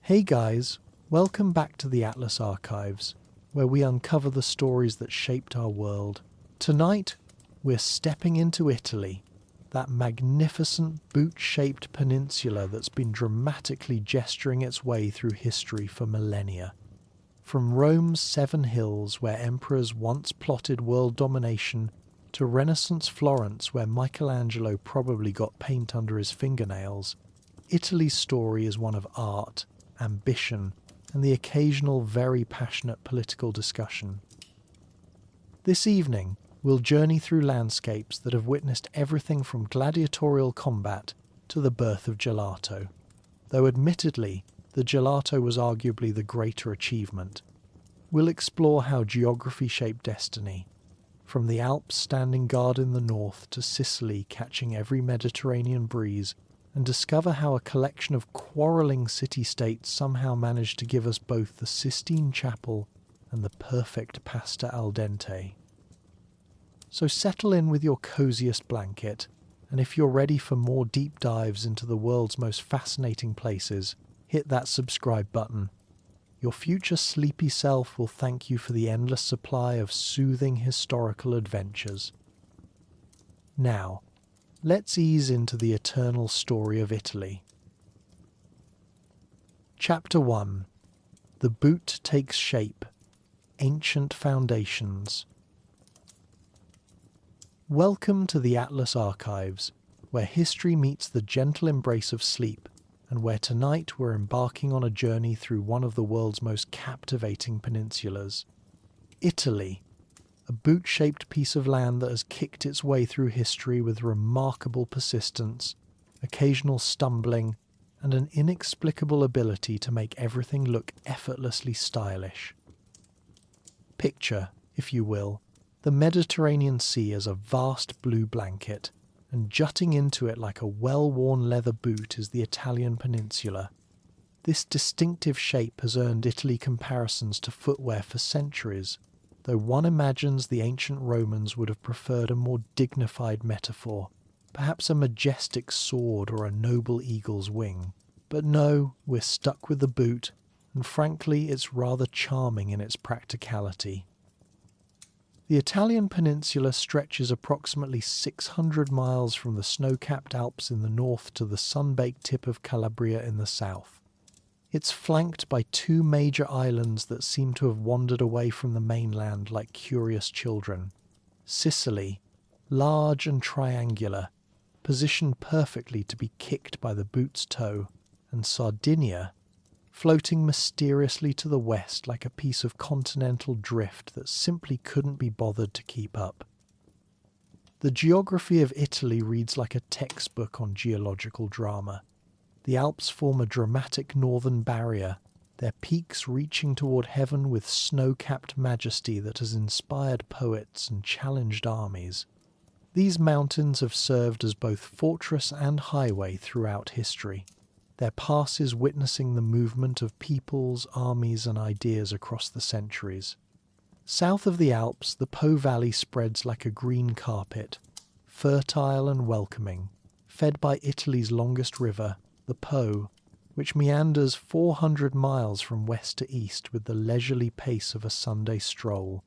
Hey guys, welcome back to the Atlas Archives, where we uncover the stories that shaped our world. Tonight, we're stepping into Italy, that magnificent boot-shaped peninsula that's been dramatically gesturing its way through history for millennia. From Rome's seven hills, where emperors once plotted world domination, to Renaissance Florence, where Michelangelo probably got paint under his fingernails, Italy's story is one of art, ambition, and the occasional very passionate political discussion. This evening, we'll journey through landscapes that have witnessed everything from gladiatorial combat to the birth of gelato. Though admittedly, the gelato was arguably the greater achievement. We'll explore how geography shaped destiny, from the Alps standing guard in the north to Sicily catching every Mediterranean breeze, and discover how a collection of quarrelling city-states somehow managed to give us both the Sistine Chapel and the perfect pasta al dente. So settle in with your coziest blanket, and if you're ready for more deep dives into the world's most fascinating places, hit that subscribe button. Your future sleepy self will thank you for the endless supply of soothing historical adventures. Now, let's ease into the eternal story of Italy. Chapter 1. The Boot Takes Shape. Ancient Foundations. Welcome to the Atlas Archives, where history meets the gentle embrace of sleep, and where tonight we're embarking on a journey through one of the world's most captivating peninsulas. Italy, a boot-shaped piece of land that has kicked its way through history with remarkable persistence, occasional stumbling, and an inexplicable ability to make everything look effortlessly stylish. Picture, if you will, the Mediterranean Sea as a vast blue blanket, and jutting into it like a well-worn leather boot is the Italian peninsula. This distinctive shape has earned Italy comparisons to footwear for centuries, though one imagines the ancient Romans would have preferred a more dignified metaphor, perhaps a majestic sword or a noble eagle's wing. But no, we're stuck with the boot, and frankly it's rather charming in its practicality. The Italian peninsula stretches approximately 600 miles from the snow-capped Alps in the north to the sun-baked tip of Calabria in the south. It's flanked by two major islands that seem to have wandered away from the mainland like curious children. Sicily, large and triangular, positioned perfectly to be kicked by the boot's toe, and Sardinia, floating mysteriously to the west like a piece of continental drift that simply couldn't be bothered to keep up. The geography of Italy reads like a textbook on geological drama. The Alps form a dramatic northern barrier, their peaks reaching toward heaven with snow-capped majesty that has inspired poets and challenged armies. These mountains have served as both fortress and highway throughout history, their passes witnessing the movement of peoples, armies, and ideas across the centuries. South of the Alps, the Po Valley spreads like a green carpet, fertile and welcoming, fed by Italy's longest river, the Po, which meanders 400 miles from west to east with the leisurely pace of a Sunday stroll.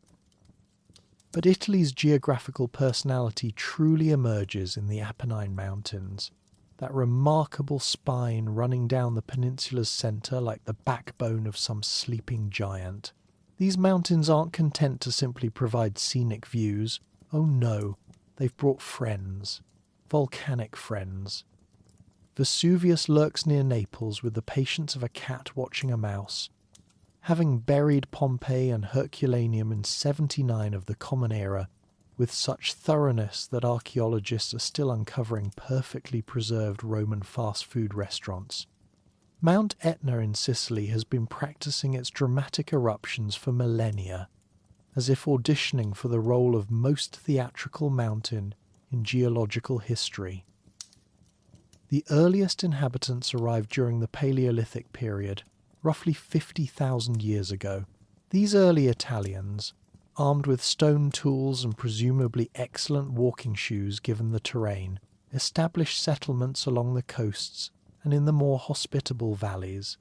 But Italy's geographical personality truly emerges in the Apennine Mountains, that remarkable spine running down the peninsula's centre like the backbone of some sleeping giant. These mountains aren't content to simply provide scenic views. Oh no, they've brought friends. Volcanic friends. Vesuvius lurks near Naples with the patience of a cat watching a mouse. Having buried Pompeii and Herculaneum in 79 of the Common Era, with such thoroughness that archaeologists are still uncovering perfectly preserved Roman fast food restaurants. Mount Etna in Sicily has been practicing its dramatic eruptions for millennia, as if auditioning for the role of most theatrical mountain in geological history. The earliest inhabitants arrived during the Paleolithic period, roughly 50,000 years ago. These early Italians, armed with stone tools and presumably excellent walking shoes given the terrain, established settlements along the coasts and in the more hospitable valleys.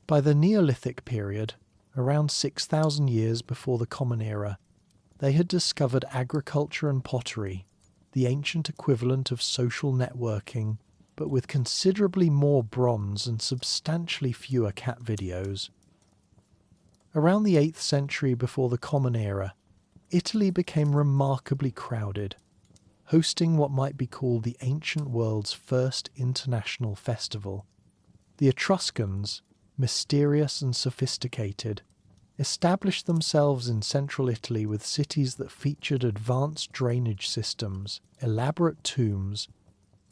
By the Neolithic period, around 6,000 years before the Common Era, they had discovered agriculture and pottery, the ancient equivalent of social networking, but with considerably more bronze and substantially fewer cat videos. Around the 8th century before the Common Era, Italy became remarkably crowded, hosting what might be called the ancient world's first international festival. The Etruscans, mysterious and sophisticated, established themselves in central Italy with cities that featured advanced drainage systems, elaborate tombs,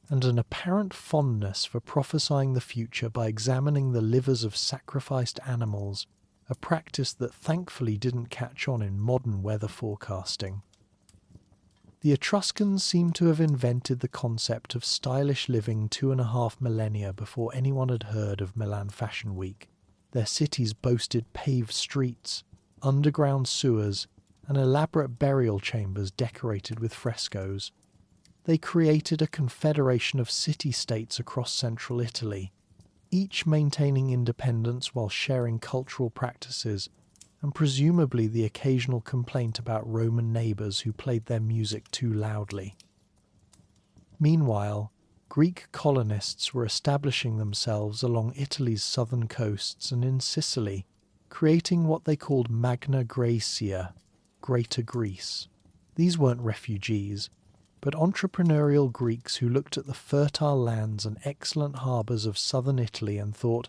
and an apparent fondness for prophesying the future by examining the livers of sacrificed animals, a practice that thankfully didn't catch on in modern weather forecasting. The Etruscans seem to have invented the concept of stylish living 2.5 millennia before anyone had heard of Milan Fashion Week. Their cities boasted paved streets, underground sewers, and elaborate burial chambers decorated with frescoes. They created a confederation of city-states across central Italy, each maintaining independence while sharing cultural practices, and presumably the occasional complaint about Roman neighbours who played their music too loudly. Meanwhile, Greek colonists were establishing themselves along Italy's southern coasts and in Sicily, creating what they called Magna Graecia, Greater Greece. These weren't refugees, but entrepreneurial Greeks who looked at the fertile lands and excellent harbours of southern Italy and thought,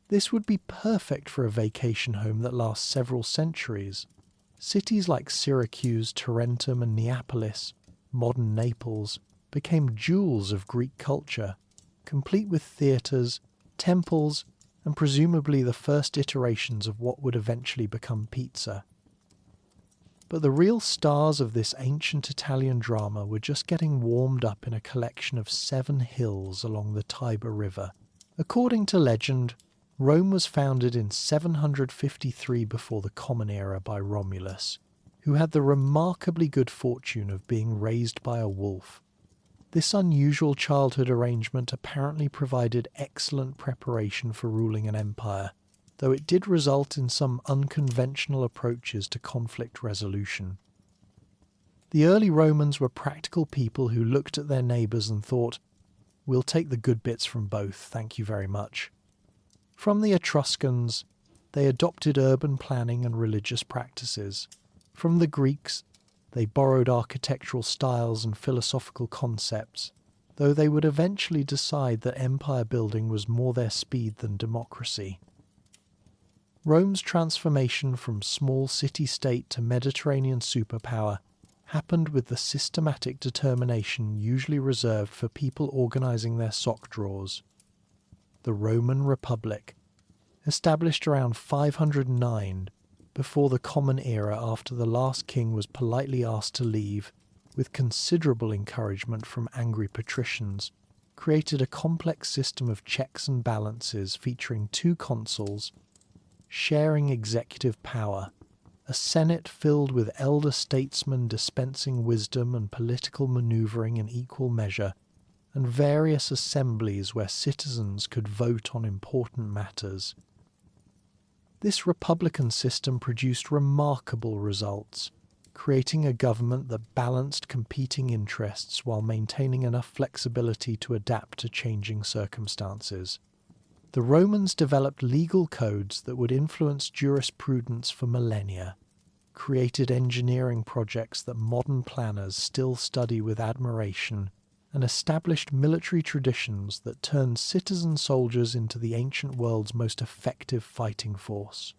this would be perfect for a vacation home that lasts several centuries. Cities like Syracuse, Tarentum and Neapolis, modern Naples, became jewels of Greek culture, complete with theatres, temples, and presumably the first iterations of what would eventually become pizza. But the real stars of this ancient Italian drama were just getting warmed up in a collection of 7 hills along the Tiber River. According to legend, Rome was founded in 753 before the Common Era by Romulus, who had the remarkably good fortune of being raised by a wolf. This unusual childhood arrangement apparently provided excellent preparation for ruling an empire, though it did result in some unconventional approaches to conflict resolution. The early Romans were practical people who looked at their neighbours and thought, we'll take the good bits from both, thank you very much. From the Etruscans, they adopted urban planning and religious practices. From the Greeks, they borrowed architectural styles and philosophical concepts, though they would eventually decide that empire building was more their speed than democracy. Rome's transformation from small city-state to Mediterranean superpower happened with the systematic determination usually reserved for people organising their sock drawers. The Roman Republic, established around 509, before the Common Era after the last king was politely asked to leave, with considerable encouragement from angry patricians, created a complex system of checks and balances featuring 2 consuls, sharing executive power, a senate filled with elder statesmen dispensing wisdom and political manoeuvring in equal measure, and various assemblies where citizens could vote on important matters. This republican system produced remarkable results, creating a government that balanced competing interests while maintaining enough flexibility to adapt to changing circumstances. The Romans developed legal codes that would influence jurisprudence for millennia, created engineering projects that modern planners still study with admiration, and established military traditions that turned citizen soldiers into the ancient world's most effective fighting force.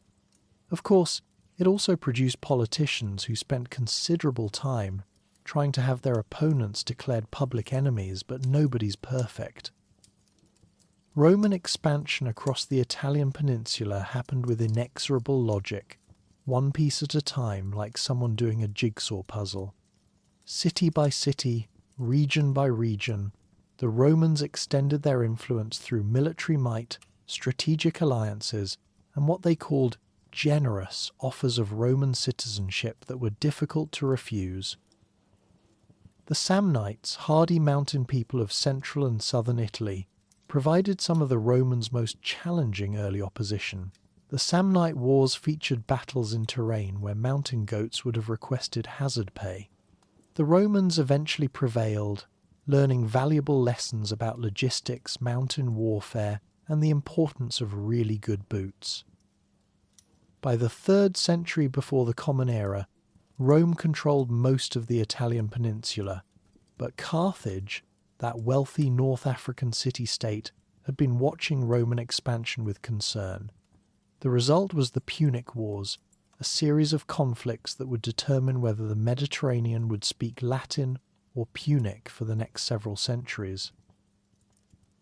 Of course, it also produced politicians who spent considerable time trying to have their opponents declared public enemies, but nobody's perfect. Roman expansion across the Italian peninsula happened with inexorable logic, one piece at a time like someone doing a jigsaw puzzle. City by city, region by region, the Romans extended their influence through military might, strategic alliances, and what they called generous offers of Roman citizenship that were difficult to refuse. The Samnites, hardy mountain people of central and southern Italy, provided some of the Romans' most challenging early opposition. The Samnite Wars featured battles in terrain where mountain goats would have requested hazard pay. The Romans eventually prevailed, learning valuable lessons about logistics, mountain warfare, and the importance of really good boots. By the 3rd century before the Common Era, Rome controlled most of the Italian peninsula, but Carthage, that wealthy North African city-state, had been watching Roman expansion with concern. The result was the Punic Wars, a series of conflicts that would determine whether the Mediterranean would speak Latin or Punic for the next several centuries.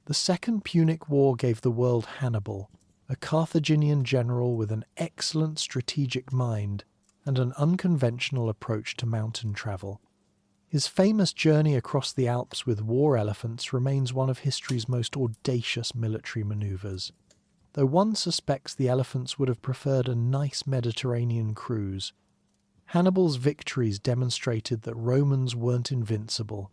The Second Punic War gave the world Hannibal, a Carthaginian general with an excellent strategic mind and an unconventional approach to mountain travel. His famous journey across the Alps with war elephants remains one of history's most audacious military maneuvers, though one suspects the elephants would have preferred a nice Mediterranean cruise. Hannibal's victories demonstrated that Romans weren't invincible,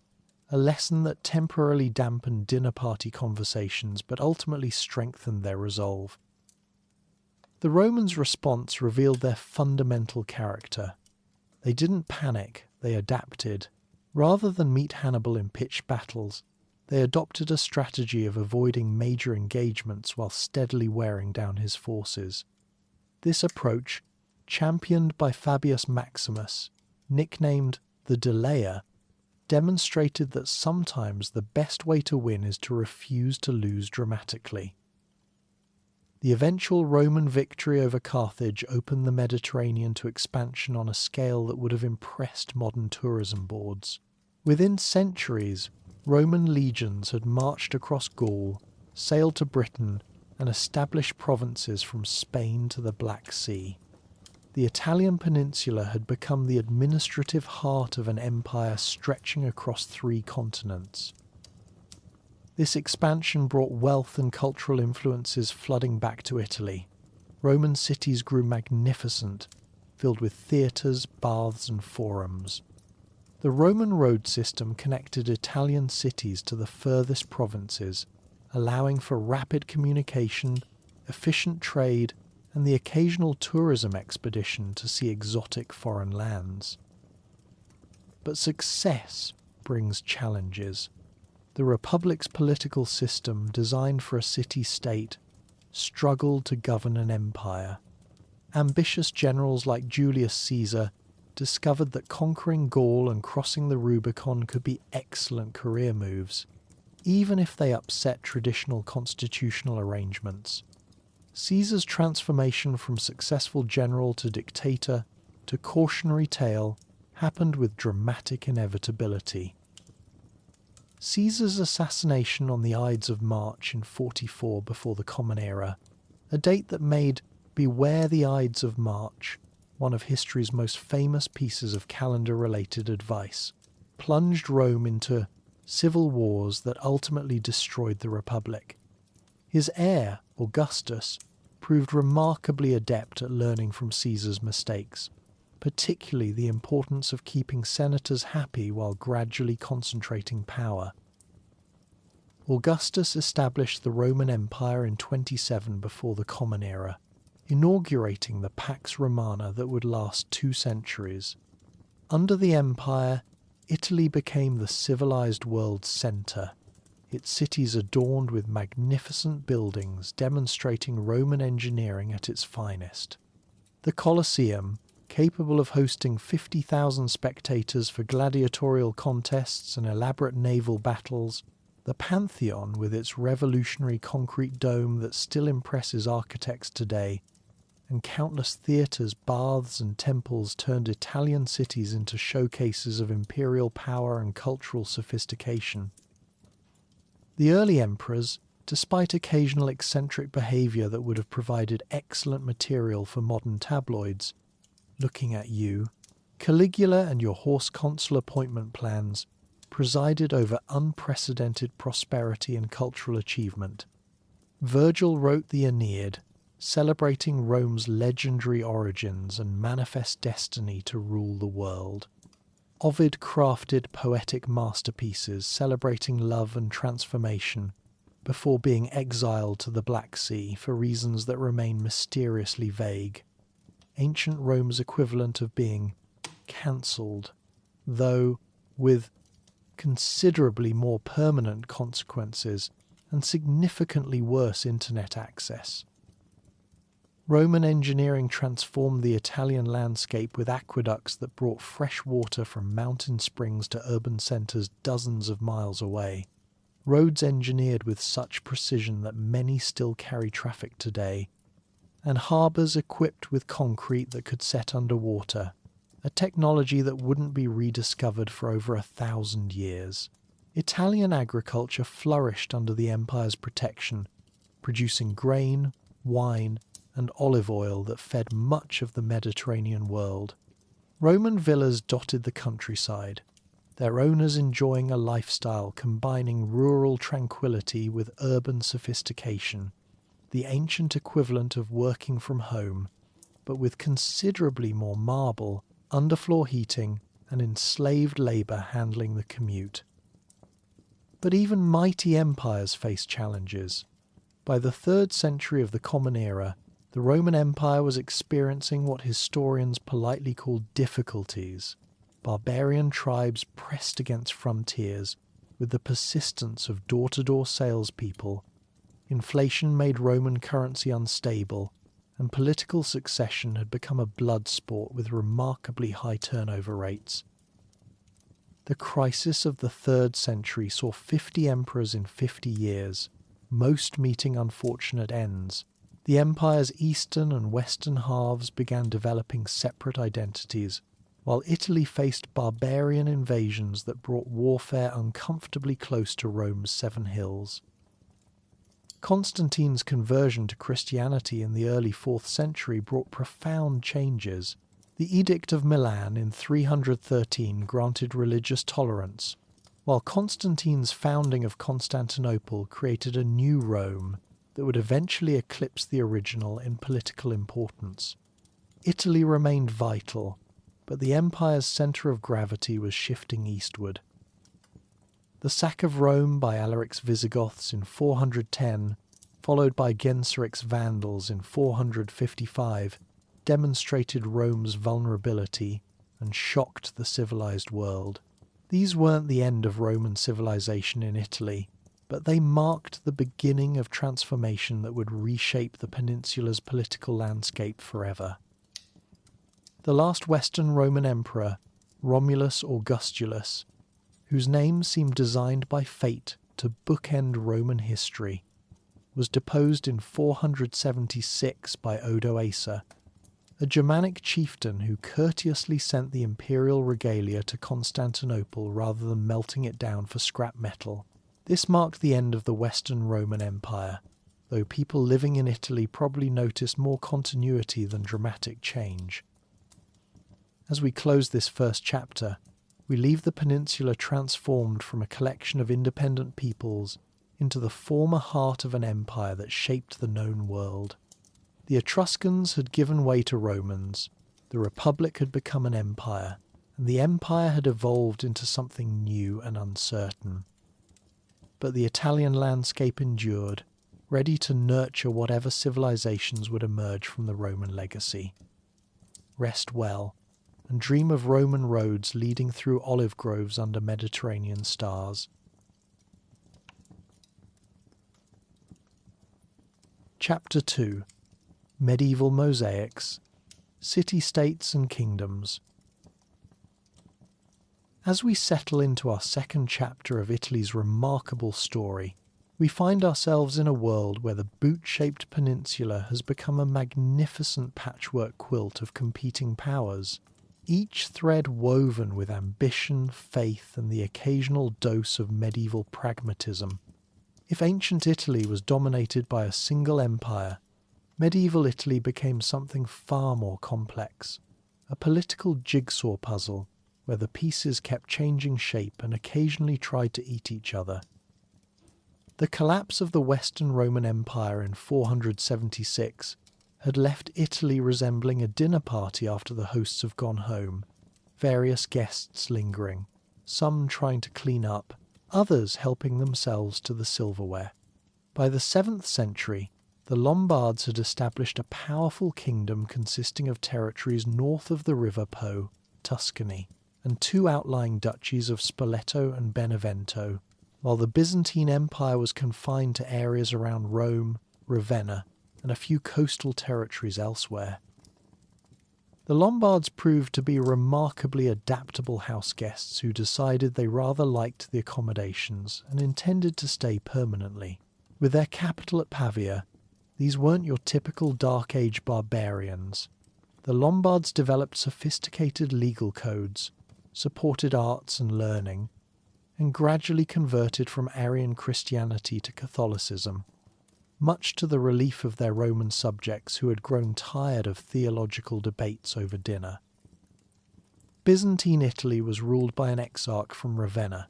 a lesson that temporarily dampened dinner party conversations but ultimately strengthened their resolve. The Romans' response revealed their fundamental character. They didn't panic, they adapted. Rather than meet Hannibal in pitched battles, they adopted a strategy of avoiding major engagements while steadily wearing down his forces. This approach, championed by Fabius Maximus, nicknamed the Delayer, demonstrated that sometimes the best way to win is to refuse to lose dramatically. The eventual Roman victory over Carthage opened the Mediterranean to expansion on a scale that would have impressed modern tourism boards. Within centuries, Roman legions had marched across Gaul, sailed to Britain, and established provinces from Spain to the Black Sea. The Italian peninsula had become the administrative heart of an empire stretching across 3 continents. This expansion brought wealth and cultural influences flooding back to Italy. Roman cities grew magnificent, filled with theatres, baths, and forums. The Roman road system connected Italian cities to the furthest provinces, allowing for rapid communication, efficient trade, and the occasional tourism expedition to see exotic foreign lands. But success brings challenges. The Republic's political system, designed for a city-state, struggled to govern an empire. Ambitious generals like Julius Caesar discovered that conquering Gaul and crossing the Rubicon could be excellent career moves, even if they upset traditional constitutional arrangements. Caesar's transformation from successful general to dictator to cautionary tale happened with dramatic inevitability. Caesar's assassination on the Ides of March in 44 before the Common Era, a date that made Beware the Ides of March one of history's most famous pieces of calendar-related advice, plunged Rome into civil wars that ultimately destroyed the Republic. His heir, Augustus, proved remarkably adept at learning from Caesar's mistakes, particularly the importance of keeping senators happy while gradually concentrating power. Augustus established the Roman Empire in 27 before the Common Era, inaugurating the Pax Romana that would last 2 centuries. Under the empire, Italy became the civilized world's centre, its cities adorned with magnificent buildings demonstrating Roman engineering at its finest. The Colosseum, capable of hosting 50,000 spectators for gladiatorial contests and elaborate naval battles, the Pantheon with its revolutionary concrete dome that still impresses architects today, and countless theatres, baths and temples turned Italian cities into showcases of imperial power and cultural sophistication. The early emperors, despite occasional eccentric behaviour that would have provided excellent material for modern tabloids, looking at you, Caligula and your horse consul appointment plans, presided over unprecedented prosperity and cultural achievement. Virgil wrote the Aeneid, celebrating Rome's legendary origins and manifest destiny to rule the world. Ovid crafted poetic masterpieces celebrating love and transformation, before being exiled to the Black Sea for reasons that remain mysteriously vague. Ancient Rome's equivalent of being cancelled, though with considerably more permanent consequences and significantly worse internet access. Roman engineering transformed the Italian landscape with aqueducts that brought fresh water from mountain springs to urban centres dozens of miles away. Roads engineered with such precision that many still carry traffic today, and harbours equipped with concrete that could set underwater, a technology that wouldn't be rediscovered for over 1,000 years. Italian agriculture flourished under the empire's protection, producing grain, wine, and olive oil that fed much of the Mediterranean world. Roman villas dotted the countryside, their owners enjoying a lifestyle combining rural tranquility with urban sophistication, the ancient equivalent of working from home, but with considerably more marble, underfloor heating, and enslaved labour handling the commute. But even mighty empires faced challenges. By the 3rd century of the Common Era, the Roman Empire was experiencing what historians politely call difficulties. Barbarian tribes pressed against frontiers with the persistence of door-to-door salespeople. Inflation made Roman currency unstable, and political succession had become a blood sport with remarkably high turnover rates. The crisis of the 3rd century saw 50 emperors in 50 years, most meeting unfortunate ends. The empire's eastern and western halves began developing separate identities, while Italy faced barbarian invasions that brought warfare uncomfortably close to Rome's 7 hills. Constantine's conversion to Christianity in the early 4th century brought profound changes. The Edict of Milan in 313 granted religious tolerance, while Constantine's founding of Constantinople created a new Rome that would eventually eclipse the original in political importance. Italy remained vital, but the empire's centre of gravity was shifting eastward. The sack of Rome by Alaric's Visigoths in 410, followed by Genseric's Vandals in 455, demonstrated Rome's vulnerability and shocked the civilized world. These weren't the end of Roman civilization in Italy, but they marked the beginning of transformation that would reshape the peninsula's political landscape forever. The last Western Roman emperor, Romulus Augustulus, whose name seemed designed by fate to bookend Roman history, was deposed in 476 by Odoacer, a Germanic chieftain who courteously sent the imperial regalia to Constantinople rather than melting it down for scrap metal. This marked the end of the Western Roman Empire, though people living in Italy probably noticed more continuity than dramatic change. As we close this first chapter, we leave the peninsula transformed from a collection of independent peoples into the former heart of an empire that shaped the known world. The Etruscans had given way to Romans, the Republic had become an empire, and the empire had evolved into something new and uncertain. But the Italian landscape endured, ready to nurture whatever civilizations would emerge from the Roman legacy. Rest well, and dream of Roman roads leading through olive groves under Mediterranean stars. Chapter 2: Medieval Mosaics, City-States and Kingdoms. As we settle into our second chapter of Italy's remarkable story, we find ourselves in a world where the boot-shaped peninsula has become a magnificent patchwork quilt of competing powers, each thread woven with ambition, faith, and the occasional dose of medieval pragmatism. If ancient Italy was dominated by a single empire, medieval Italy became something far more complex, a political jigsaw puzzle where the pieces kept changing shape and occasionally tried to eat each other. The collapse of the Western Roman Empire in 476 had left Italy resembling a dinner party after the hosts have gone home, various guests lingering, some trying to clean up, others helping themselves to the silverware. By the 7th century, the Lombards had established a powerful kingdom consisting of territories north of the River Po, Tuscany, and 2 outlying duchies of Spoleto and Benevento, while the Byzantine Empire was confined to areas around Rome, Ravenna, and a few coastal territories elsewhere. The Lombards proved to be remarkably adaptable house guests who decided they rather liked the accommodations and intended to stay permanently. With their capital at Pavia, these weren't your typical Dark Age barbarians. The Lombards developed sophisticated legal codes, supported arts and learning, and gradually converted from Arian Christianity to Catholicism, much to the relief of their Roman subjects who had grown tired of theological debates over dinner. Byzantine Italy was ruled by an exarch from Ravenna,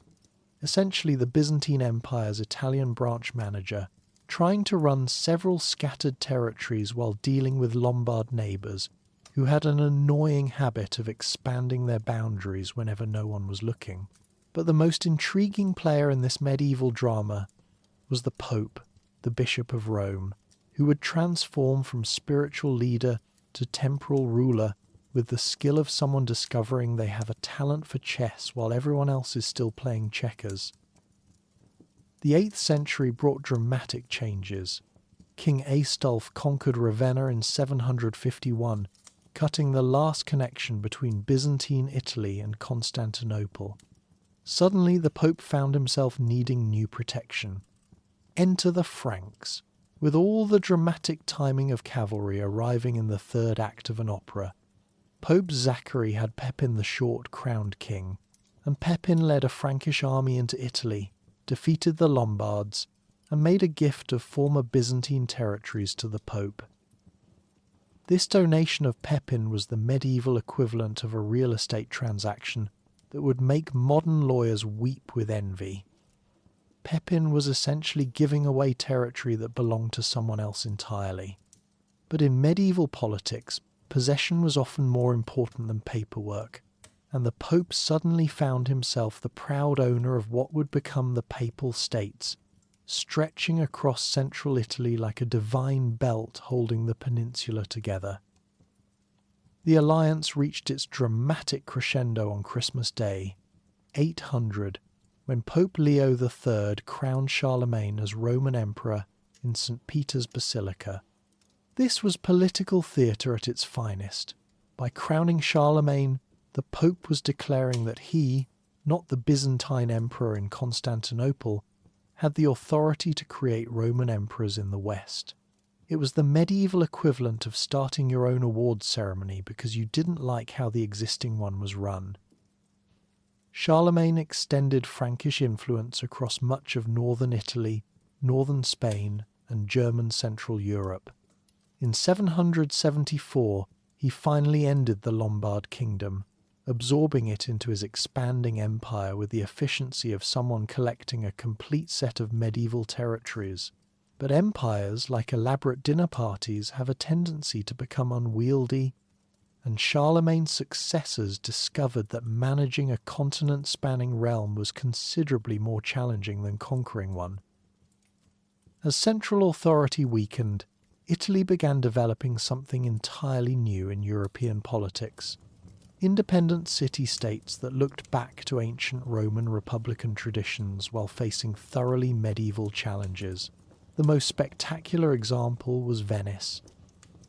essentially the Byzantine Empire's Italian branch manager, trying to run several scattered territories while dealing with Lombard neighbours who had an annoying habit of expanding their boundaries whenever no one was looking. But the most intriguing player in this medieval drama was the Pope, the Bishop of Rome, who would transform from spiritual leader to temporal ruler with the skill of someone discovering they have a talent for chess while everyone else is still playing checkers. The 8th century brought dramatic changes. King Aistulf conquered Ravenna in 751, cutting the last connection between Byzantine Italy and Constantinople. Suddenly the Pope found himself needing new protection. Enter the Franks, with all the dramatic timing of cavalry arriving in the 3rd act of an opera. Pope Zachary had Pepin the Short crowned king, and Pepin led a Frankish army into Italy, defeated the Lombards, and made a gift of former Byzantine territories to the Pope. This donation of Pepin was the medieval equivalent of a real estate transaction that would make modern lawyers weep with envy. Pepin was essentially giving away territory that belonged to someone else entirely. But in medieval politics, possession was often more important than paperwork, and the Pope suddenly found himself the proud owner of what would become the Papal States, stretching across central Italy like a divine belt holding the peninsula together. The alliance reached its dramatic crescendo on Christmas Day, 800, when Pope Leo III crowned Charlemagne as Roman Emperor in St. Peter's Basilica. This was political theatre at its finest. By crowning Charlemagne, the Pope was declaring that he, not the Byzantine Emperor in Constantinople, had the authority to create Roman emperors in the West. It was the medieval equivalent of starting your own awards ceremony because you didn't like how the existing one was run. Charlemagne extended Frankish influence across much of northern Italy, northern Spain, and German Central Europe. In 774, he finally ended the Lombard kingdom, absorbing it into his expanding empire with the efficiency of someone collecting a complete set of medieval territories. But empires, like elaborate dinner parties, have a tendency to become unwieldy, and Charlemagne's successors discovered that managing a continent-spanning realm was considerably more challenging than conquering one. As central authority weakened, Italy began developing something entirely new in European politics. Independent city-states that looked back to ancient Roman republican traditions while facing thoroughly medieval challenges. The most spectacular example was Venice,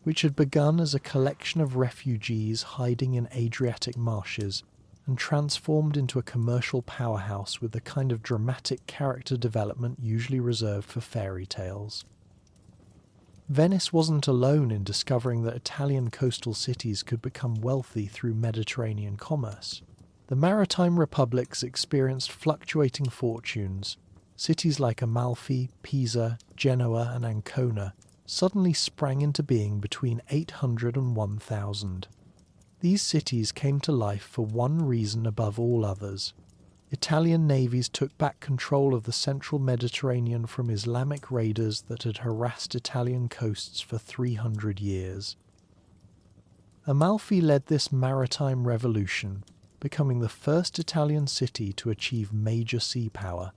which had begun as a collection of refugees hiding in Adriatic marshes and transformed into a commercial powerhouse with the kind of dramatic character development usually reserved for fairy tales. Venice wasn't alone in discovering that Italian coastal cities could become wealthy through Mediterranean commerce. The maritime republics experienced fluctuating fortunes. Cities like Amalfi, Pisa, Genoa, and Ancona suddenly sprang into being between 800 and 1000. These cities came to life for one reason above all others. Italian navies took back control of the central Mediterranean from Islamic raiders that had harassed Italian coasts for 300 years. Amalfi led this maritime revolution, becoming the first Italian city to achieve major sea power.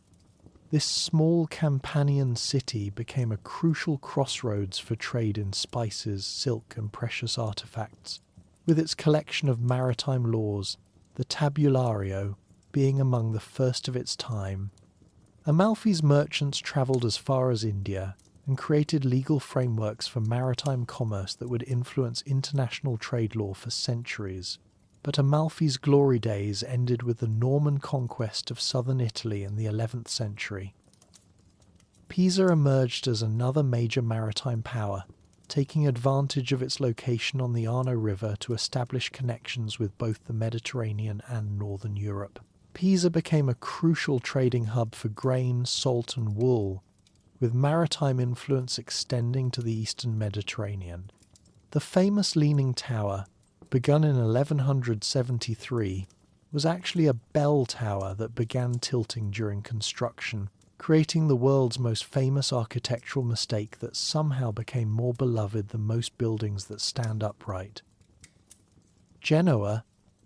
This small Campanian city became a crucial crossroads for trade in spices, silk, and precious artifacts, with its collection of maritime laws, the Tabulario, being among the first of its time. Amalfi's merchants travelled as far as India and created legal frameworks for maritime commerce that would influence international trade law for centuries. But Amalfi's glory days ended with the Norman conquest of southern Italy in the 11th century. Pisa emerged as another major maritime power, taking advantage of its location on the Arno River to establish connections with both the Mediterranean and northern Europe. Pisa became a crucial trading hub for grain, salt, and wool, with maritime influence extending to the eastern Mediterranean. The famous Leaning Tower, begun in 1173, was actually a bell tower that began tilting during construction, creating the world's most famous architectural mistake that somehow became more beloved than most buildings that stand upright. Genoa,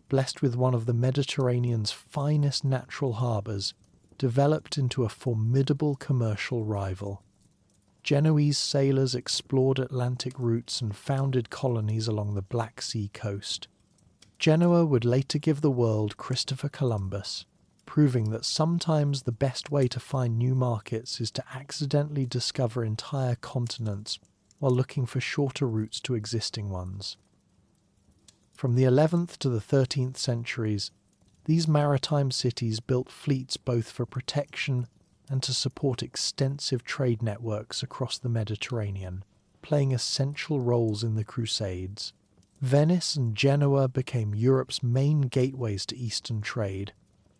blessed with one of the Mediterranean's finest natural harbours, developed into a formidable commercial rival. Genoese sailors explored Atlantic routes and founded colonies along the Black Sea coast. Genoa would later give the world Christopher Columbus, proving that sometimes the best way to find new markets is to accidentally discover entire continents while looking for shorter routes to existing ones. From the 11th to the 13th centuries, these maritime cities built fleets both for protection and to support extensive trade networks across the Mediterranean, playing essential roles in the Crusades. Venice and Genoa became Europe's main gateways to Eastern trade,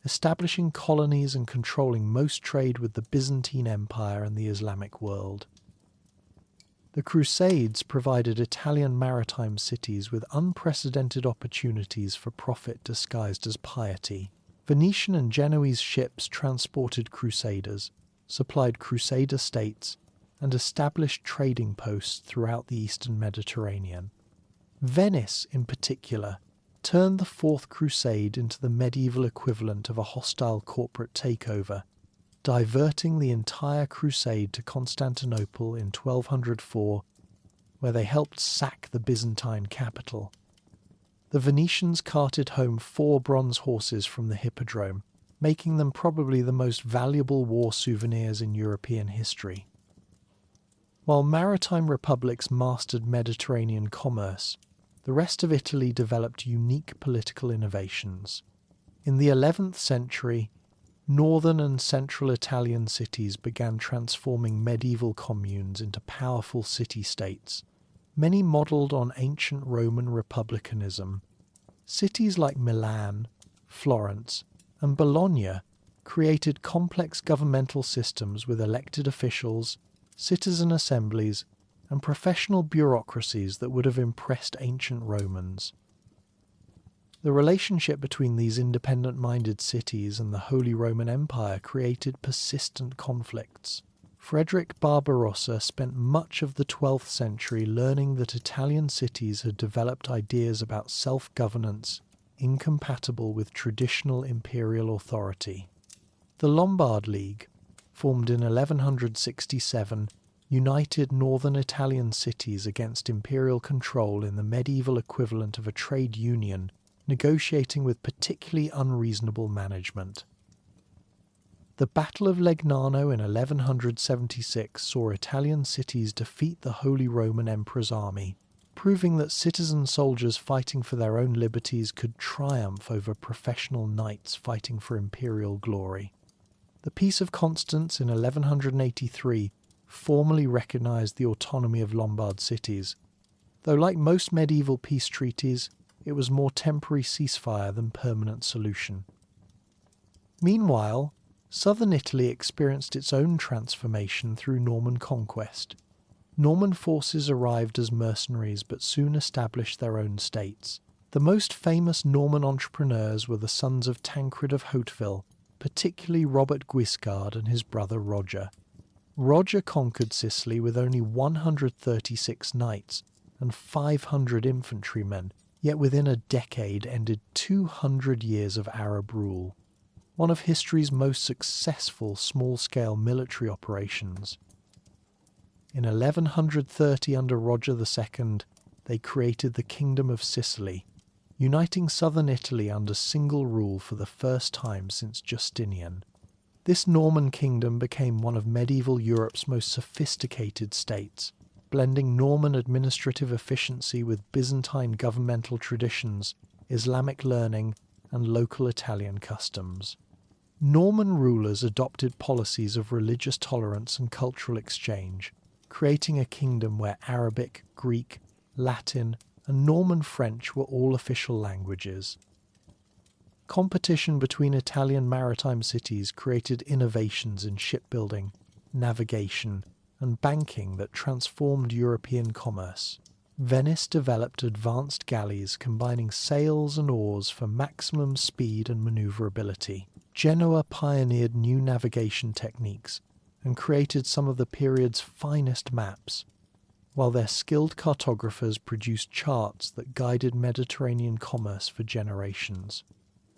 establishing colonies and controlling most trade with the Byzantine Empire and the Islamic world. The Crusades provided Italian maritime cities with unprecedented opportunities for profit disguised as piety. Venetian and Genoese ships transported crusaders, supplied crusade estates, and established trading posts throughout the eastern Mediterranean. Venice, in particular, turned the Fourth Crusade into the medieval equivalent of a hostile corporate takeover, diverting the entire crusade to Constantinople in 1204, where they helped sack the Byzantine capital. The Venetians carted home 4 bronze horses from the Hippodrome, making them probably the most valuable war souvenirs in European history. While maritime republics mastered Mediterranean commerce, the rest of Italy developed unique political innovations. In the 11th century, northern and central Italian cities began transforming medieval communes into powerful city-states, many modelled on ancient Roman republicanism. Cities like Milan, Florence, and Bologna created complex governmental systems with elected officials, citizen assemblies, and professional bureaucracies that would have impressed ancient Romans. The relationship between these independent-minded cities and the Holy Roman Empire created persistent conflicts. Frederick Barbarossa spent much of the 12th century learning that Italian cities had developed ideas about self-governance incompatible with traditional imperial authority. The Lombard League, formed in 1167, united northern Italian cities against imperial control in the medieval equivalent of a trade union, negotiating with particularly unreasonable management. The Battle of Legnano in 1176 saw Italian cities defeat the Holy Roman Emperor's army, proving that citizen soldiers fighting for their own liberties could triumph over professional knights fighting for imperial glory. The Peace of Constance in 1183 formally recognized the autonomy of Lombard cities, though like most medieval peace treaties, it was more temporary ceasefire than permanent solution. Meanwhile, southern Italy experienced its own transformation through Norman conquest. Norman forces arrived as mercenaries but soon established their own states. The most famous Norman entrepreneurs were the sons of Tancred of Hauteville, particularly Robert Guiscard and his brother Roger. Roger conquered Sicily with only 136 knights and 500 infantrymen, yet within a decade ended 200 years of Arab rule. one of history's most successful small-scale military operations. In 1130 under Roger II, they created the Kingdom of Sicily, uniting southern Italy under single rule for the first time since Justinian. This Norman kingdom became one of medieval Europe's most sophisticated states, blending Norman administrative efficiency with Byzantine governmental traditions, Islamic learning, and local Italian customs. Norman rulers adopted policies of religious tolerance and cultural exchange, creating a kingdom where Arabic, Greek, Latin, and Norman French were all official languages. Competition between Italian maritime cities created innovations in shipbuilding, navigation, and banking that transformed European commerce. Venice developed advanced galleys combining sails and oars for maximum speed and maneuverability. Genoa pioneered new navigation techniques and created some of the period's finest maps, while their skilled cartographers produced charts that guided Mediterranean commerce for generations.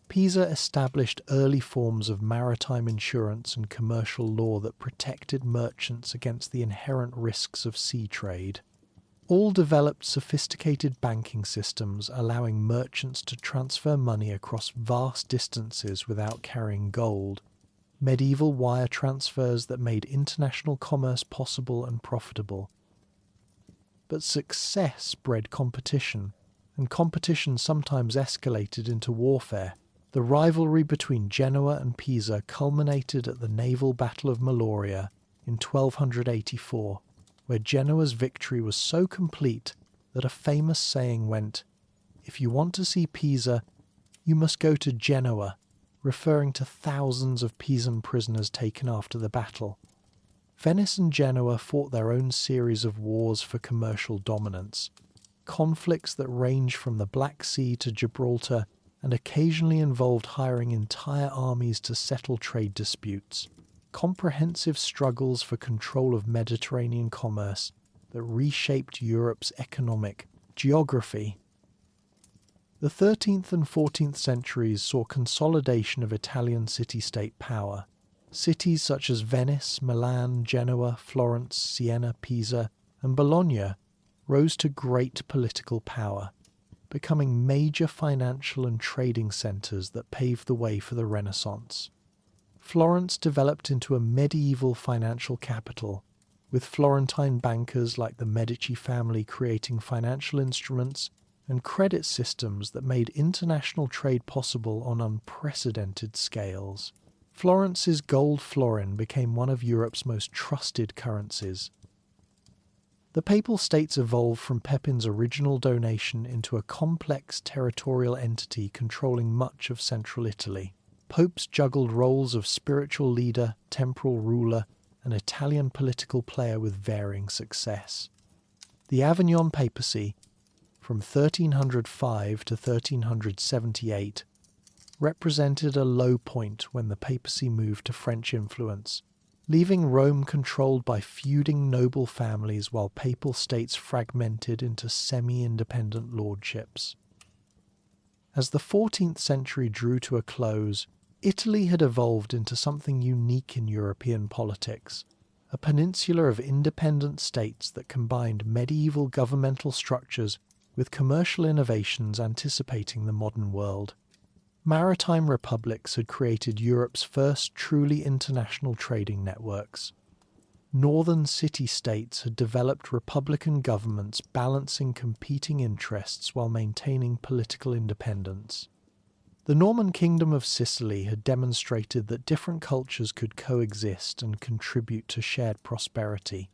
Pisa established early forms of maritime insurance and commercial law that protected merchants against the inherent risks of sea trade. All developed sophisticated banking systems allowing merchants to transfer money across vast distances without carrying gold, medieval wire transfers that made international commerce possible and profitable. But success bred competition, and competition sometimes escalated into warfare. The rivalry between Genoa and Pisa culminated at the naval Battle of Meloria in 1284, where Genoa's victory was so complete that a famous saying went, "If you want to see Pisa, you must go to Genoa," referring to thousands of Pisan prisoners taken after the battle. Venice and Genoa fought their own series of wars for commercial dominance, conflicts that ranged from the Black Sea to Gibraltar and occasionally involved hiring entire armies to settle trade disputes. Comprehensive struggles for control of Mediterranean commerce that reshaped Europe's economic geography. The 13th and 14th centuries saw consolidation of Italian city-state power. Cities such as Venice, Milan, Genoa, Florence, Siena, Pisa, and Bologna rose to great political power, becoming major financial and trading centres that paved the way for the Renaissance. Florence developed into a medieval financial capital, with Florentine bankers like the Medici family creating financial instruments and credit systems that made international trade possible on unprecedented scales. Florence's gold florin became one of Europe's most trusted currencies. The Papal States evolved from Pepin's original donation into a complex territorial entity controlling much of central Italy. Popes juggled roles of spiritual leader, temporal ruler, and Italian political player with varying success. The Avignon Papacy, from 1305 to 1378, represented a low point when the papacy moved to French influence, leaving Rome controlled by feuding noble families while papal states fragmented into semi-independent lordships. As the 14th century drew to a close, Italy had evolved into something unique in European politics, a peninsula of independent states that combined medieval governmental structures with commercial innovations anticipating the modern world. Maritime republics had created Europe's first truly international trading networks. Northern city-states had developed republican governments balancing competing interests while maintaining political independence. The Norman Kingdom of Sicily had demonstrated that different cultures could coexist and contribute to shared prosperity.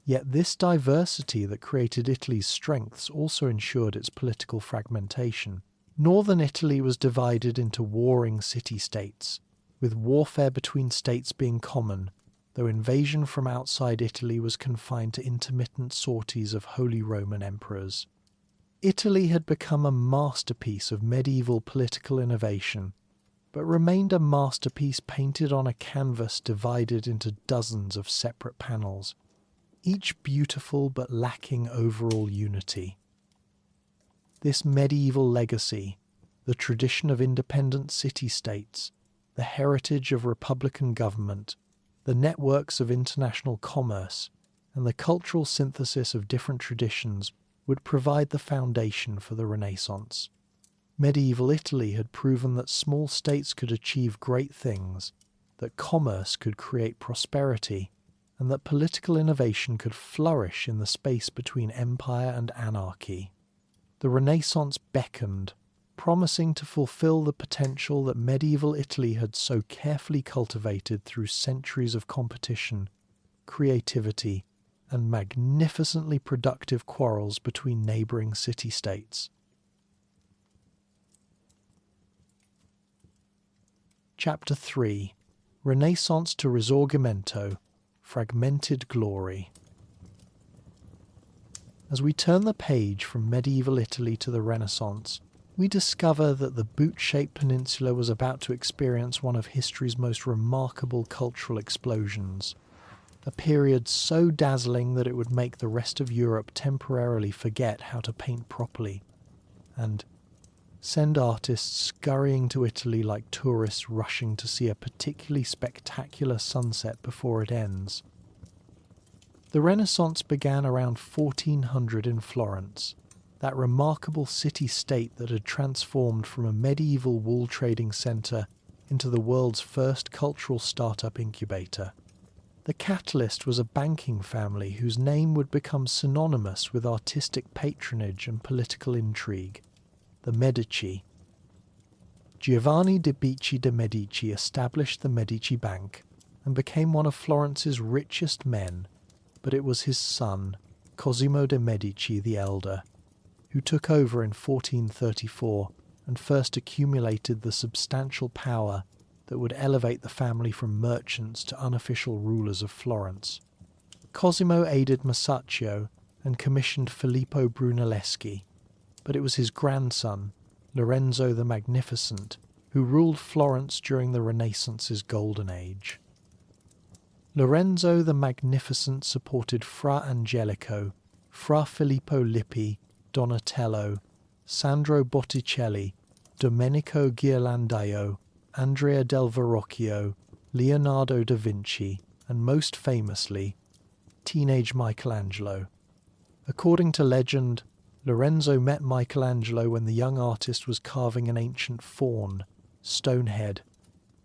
Yet this diversity that created Italy's strengths also ensured its political fragmentation. Northern Italy was divided into warring city-states, with warfare between states being common, though invasion from outside Italy was confined to intermittent sorties of Holy Roman emperors. Italy had become a masterpiece of medieval political innovation, but remained a masterpiece painted on a canvas divided into dozens of separate panels, each beautiful but lacking overall unity. This medieval legacy, the tradition of independent city-states, the heritage of republican government, the networks of international commerce, and the cultural synthesis of different traditions would provide the foundation for the Renaissance. Medieval Italy had proven that small states could achieve great things, that commerce could create prosperity, and that political innovation could flourish in the space between empire and anarchy. The Renaissance beckoned, promising to fulfill the potential that medieval Italy had so carefully cultivated through centuries of competition, creativity, and magnificently productive quarrels between neighbouring city-states. Chapter 3. Renaissance to Risorgimento, Fragmented Glory. As we turn the page from medieval Italy to the Renaissance, we discover that the boot-shaped peninsula was about to experience one of history's most remarkable cultural explosions, a period so dazzling that it would make the rest of Europe temporarily forget how to paint properly, and send artists scurrying to Italy like tourists rushing to see a particularly spectacular sunset before it ends. The Renaissance began around 1400 in Florence, that remarkable city-state that had transformed from a medieval wool trading centre into the world's first cultural startup incubator. The catalyst was a banking family whose name would become synonymous with artistic patronage and political intrigue, the Medici. Giovanni de' Bici de' Medici established the Medici Bank and became one of Florence's richest men, but it was his son, Cosimo de' Medici the Elder, who took over in 1434 and first accumulated the substantial power that would elevate the family from merchants to unofficial rulers of Florence. Cosimo aided Masaccio and commissioned Filippo Brunelleschi, but it was his grandson, Lorenzo the Magnificent, who ruled Florence during the Renaissance's golden age. Lorenzo the Magnificent supported Fra Angelico, Fra Filippo Lippi, Donatello, Sandro Botticelli, Domenico Ghirlandaio, Andrea del Verrocchio, Leonardo da Vinci, and most famously, teenage Michelangelo. According to legend, Lorenzo met Michelangelo when the young artist was carving an ancient faun, Stonehead,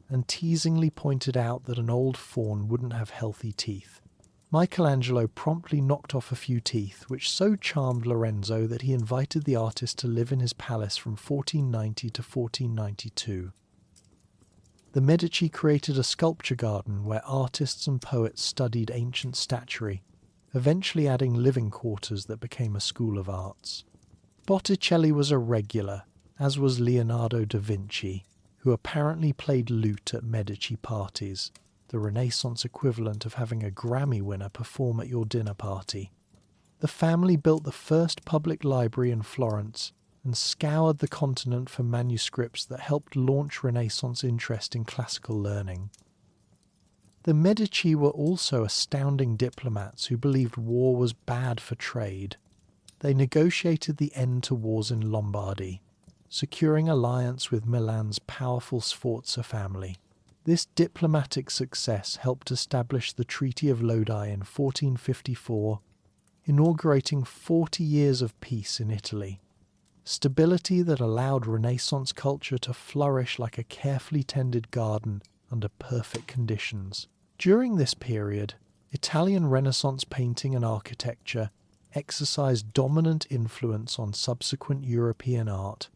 and teasingly pointed out that an old faun wouldn't have healthy teeth. Michelangelo promptly knocked off a few teeth, which so charmed Lorenzo that he invited the artist to live in his palace from 1490 to 1492. The Medici created a sculpture garden where artists and poets studied ancient statuary, eventually adding living quarters that became a school of arts. Botticelli was a regular, as was Leonardo da Vinci, who apparently played lute at Medici parties, the Renaissance equivalent of having a Grammy winner perform at your dinner party. The family built the first public library in Florence and scoured the continent for manuscripts that helped launch Renaissance interest in classical learning. The Medici were also astounding diplomats who believed war was bad for trade. They negotiated the end to wars in Lombardy, securing alliance with Milan's powerful Sforza family. This diplomatic success helped establish the Treaty of Lodi in 1454, inaugurating 40 years of peace in Italy. Stability that allowed Renaissance culture to flourish like a carefully tended garden under perfect conditions. During this period, Italian Renaissance painting and architecture exercised dominant influence on subsequent European art,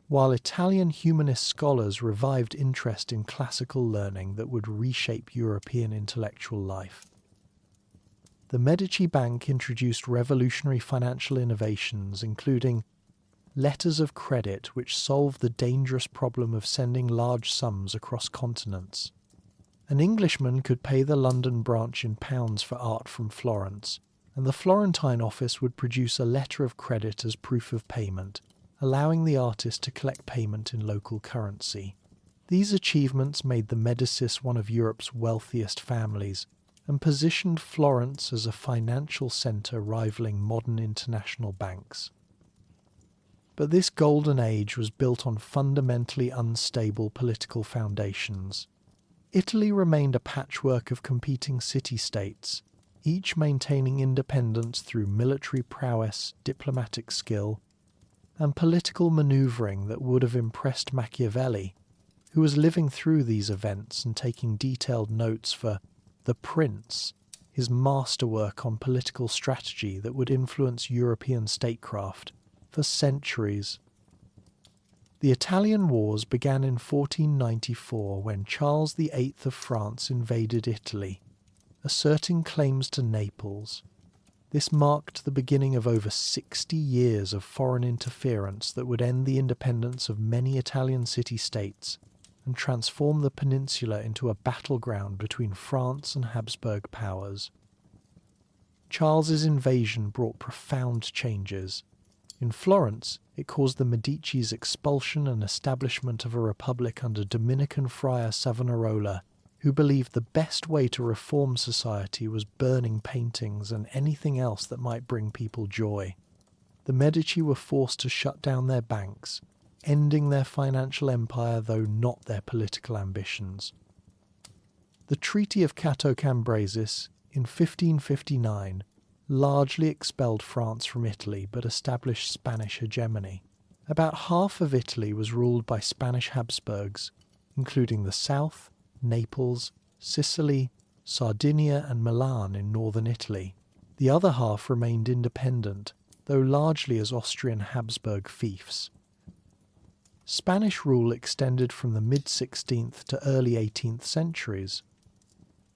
while Italian humanist scholars revived interest in classical learning that would reshape European intellectual life. The Medici Bank introduced revolutionary financial innovations, including letters of credit, which solved the dangerous problem of sending large sums across continents. An Englishman could pay the London branch in pounds for art from Florence, and the Florentine office would produce a letter of credit as proof of payment, allowing the artist to collect payment in local currency. These achievements made the Medicis one of Europe's wealthiest families and positioned Florence as a financial centre rivaling modern international banks. But this golden age was built on fundamentally unstable political foundations. Italy remained a patchwork of competing city-states, each maintaining independence through military prowess, diplomatic skill, and political manoeuvring that would have impressed Machiavelli, who was living through these events and taking detailed notes for The Prince, his masterwork on political strategy that would influence European statecraft for centuries. The Italian Wars began in 1494 when Charles VIII of France invaded Italy, asserting claims to Naples. This marked the beginning of over 60 years of foreign interference that would end the independence of many Italian city-states and transform the peninsula into a battleground between France and Habsburg powers. Charles's invasion brought profound changes. In Florence, it caused the Medici's expulsion and establishment of a republic under Dominican friar Savonarola, who believed the best way to reform society was burning paintings and anything else that might bring people joy. The Medici were forced to shut down their banks, ending their financial empire though not their political ambitions. The Treaty of Cato Cambresis in 1559 largely expelled France from Italy but established Spanish hegemony. About half of Italy was ruled by Spanish Habsburgs, including the south, Naples, Sicily, Sardinia and Milan in northern Italy. The other half remained independent, though largely as Austrian Habsburg fiefs. Spanish rule extended from the mid-16th to early 18th centuries.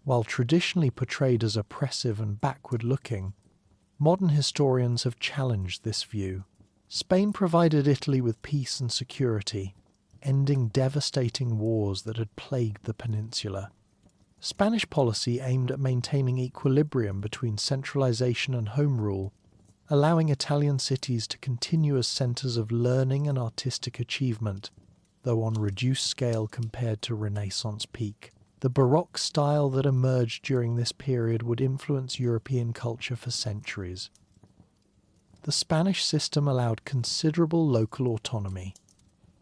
While traditionally portrayed as oppressive and backward-looking, modern historians have challenged this view. Spain provided Italy with peace and security, ending devastating wars that had plagued the peninsula. Spanish policy aimed at maintaining equilibrium between centralization and home rule, allowing Italian cities to continue as centers of learning and artistic achievement, though on reduced scale compared to Renaissance peak. The Baroque style that emerged during this period would influence European culture for centuries. The Spanish system allowed considerable local autonomy.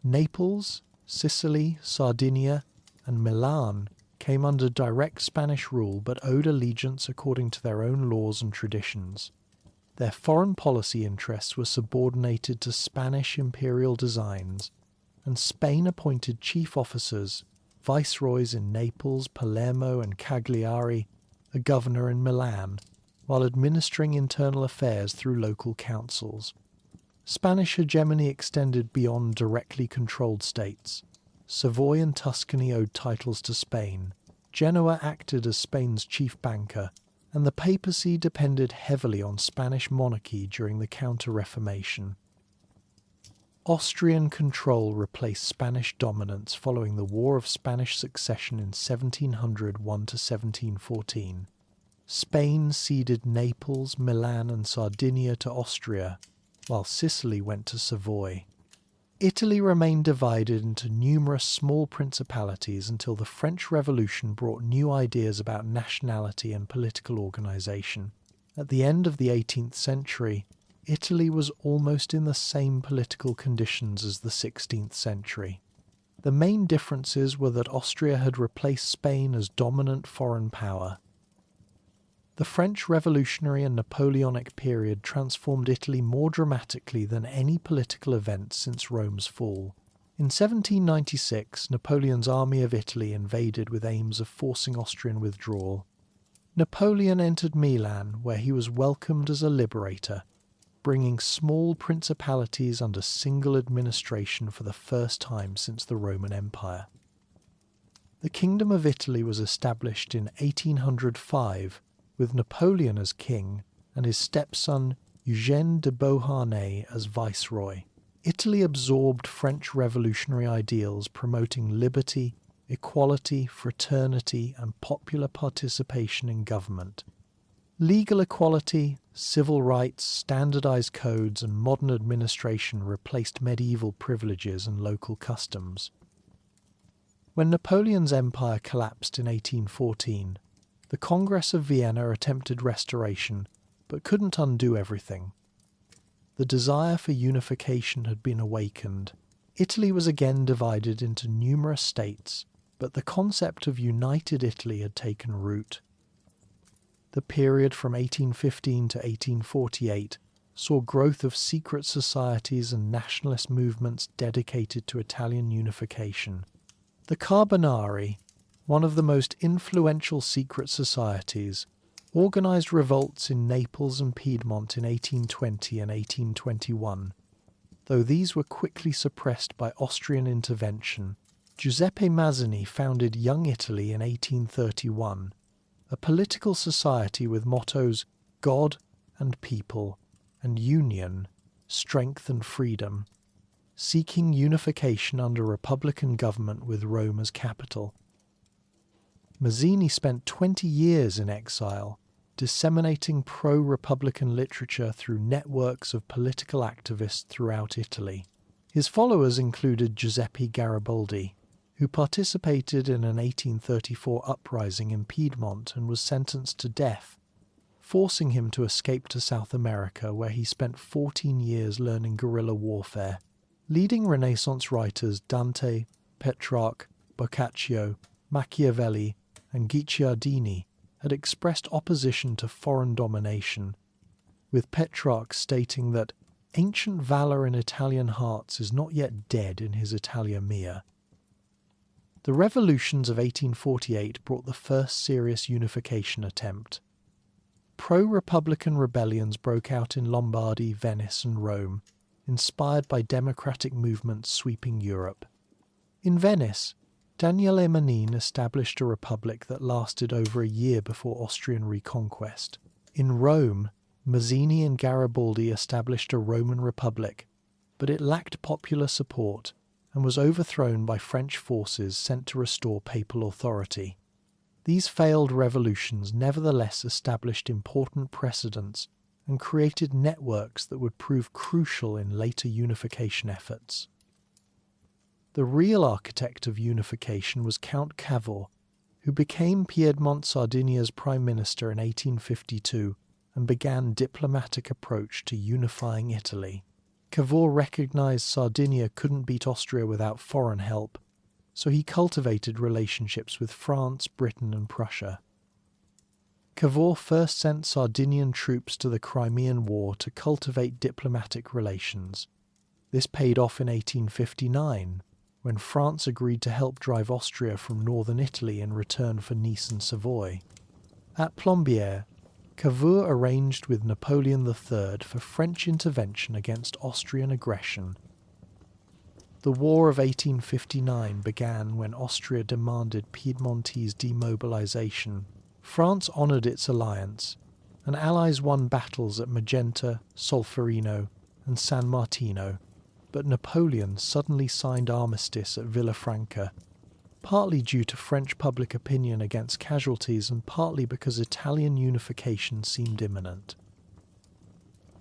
Naples, Sicily, Sardinia, and Milan came under direct Spanish rule but owed allegiance according to their own laws and traditions. Their foreign policy interests were subordinated to Spanish imperial designs, and Spain appointed chief officers, viceroys in Naples, Palermo and Cagliari, a governor in Milan, while administering internal affairs through local councils. Spanish hegemony extended beyond directly controlled states. Savoy and Tuscany owed titles to Spain, Genoa acted as Spain's chief banker, and the papacy depended heavily on Spanish monarchy during the Counter-Reformation. Austrian control replaced Spanish dominance following the War of Spanish Succession in 1701 to 1714. Spain ceded Naples, Milan and Sardinia to Austria, while Sicily went to Savoy. Italy remained divided into numerous small principalities until the French Revolution brought new ideas about nationality and political organization. At the end of the 18th century, Italy was almost in the same political conditions as the 16th century. The main differences were that Austria had replaced Spain as dominant foreign power. The French Revolutionary and Napoleonic period transformed Italy more dramatically than any political event since Rome's fall. In 1796, Napoleon's army of Italy invaded with aims of forcing Austrian withdrawal. Napoleon entered Milan, where he was welcomed as a liberator, bringing small principalities under single administration for the first time since the Roman Empire. The Kingdom of Italy was established in 1805, with Napoleon as king and his stepson Eugène de Beauharnais as viceroy. Italy absorbed French revolutionary ideals promoting liberty, equality, fraternity, and popular participation in government. Legal equality, civil rights, standardized codes, and modern administration replaced medieval privileges and local customs. When Napoleon's empire collapsed in 1814, the Congress of Vienna attempted restoration, but couldn't undo everything. the desire for unification had been awakened. Italy was again divided into numerous states, but the concept of united Italy had taken root. The period from 1815 to 1848 saw growth of secret societies and nationalist movements dedicated to Italian unification. The Carbonari, one of the most influential secret societies, organised revolts in Naples and Piedmont in 1820 and 1821. Though these were quickly suppressed by Austrian intervention, Giuseppe Mazzini founded Young Italy in 1831, a political society with mottos God and people, and union, strength and freedom, seeking unification under republican government with Rome as capital. Mazzini spent 20 years in exile, disseminating pro-republican literature through networks of political activists throughout Italy. His followers included Giuseppe Garibaldi, who participated in an 1834 uprising in Piedmont and was sentenced to death, forcing him to escape to South America, where he spent 14 years learning guerrilla warfare. Leading Renaissance writers Dante, Petrarch, Boccaccio, Machiavelli, and Guicciardini had expressed opposition to foreign domination, with Petrarch stating that ancient valour in Italian hearts is not yet dead in his Italia Mia. The revolutions of 1848 brought the first serious unification attempt. Pro-republican rebellions broke out in Lombardy, Venice, and Rome, inspired by democratic movements sweeping Europe. In Venice, Daniele Manin established a republic that lasted over a year before Austrian reconquest. In Rome, Mazzini and Garibaldi established a Roman republic, but it lacked popular support and was overthrown by French forces sent to restore papal authority. These failed revolutions nevertheless established important precedents and created networks that would prove crucial in later unification efforts. The real architect of unification was Count Cavour, who became Piedmont Sardinia's prime minister in 1852 and began diplomatic approach to unifying Italy. Cavour recognized Sardinia couldn't beat Austria without foreign help, so he cultivated relationships with France, Britain, and Prussia. Cavour first sent Sardinian troops to the Crimean War to cultivate diplomatic relations. This paid off in 1859, when France agreed to help drive Austria from northern Italy in return for Nice and Savoy. At Plombières, Cavour arranged with Napoleon III for French intervention against Austrian aggression. The War of 1859 began when Austria demanded Piedmontese demobilization. France honoured its alliance, and Allies won battles at Magenta, Solferino, and San Martino, but Napoleon suddenly signed armistice at Villafranca, partly due to French public opinion against casualties and partly because Italian unification seemed imminent.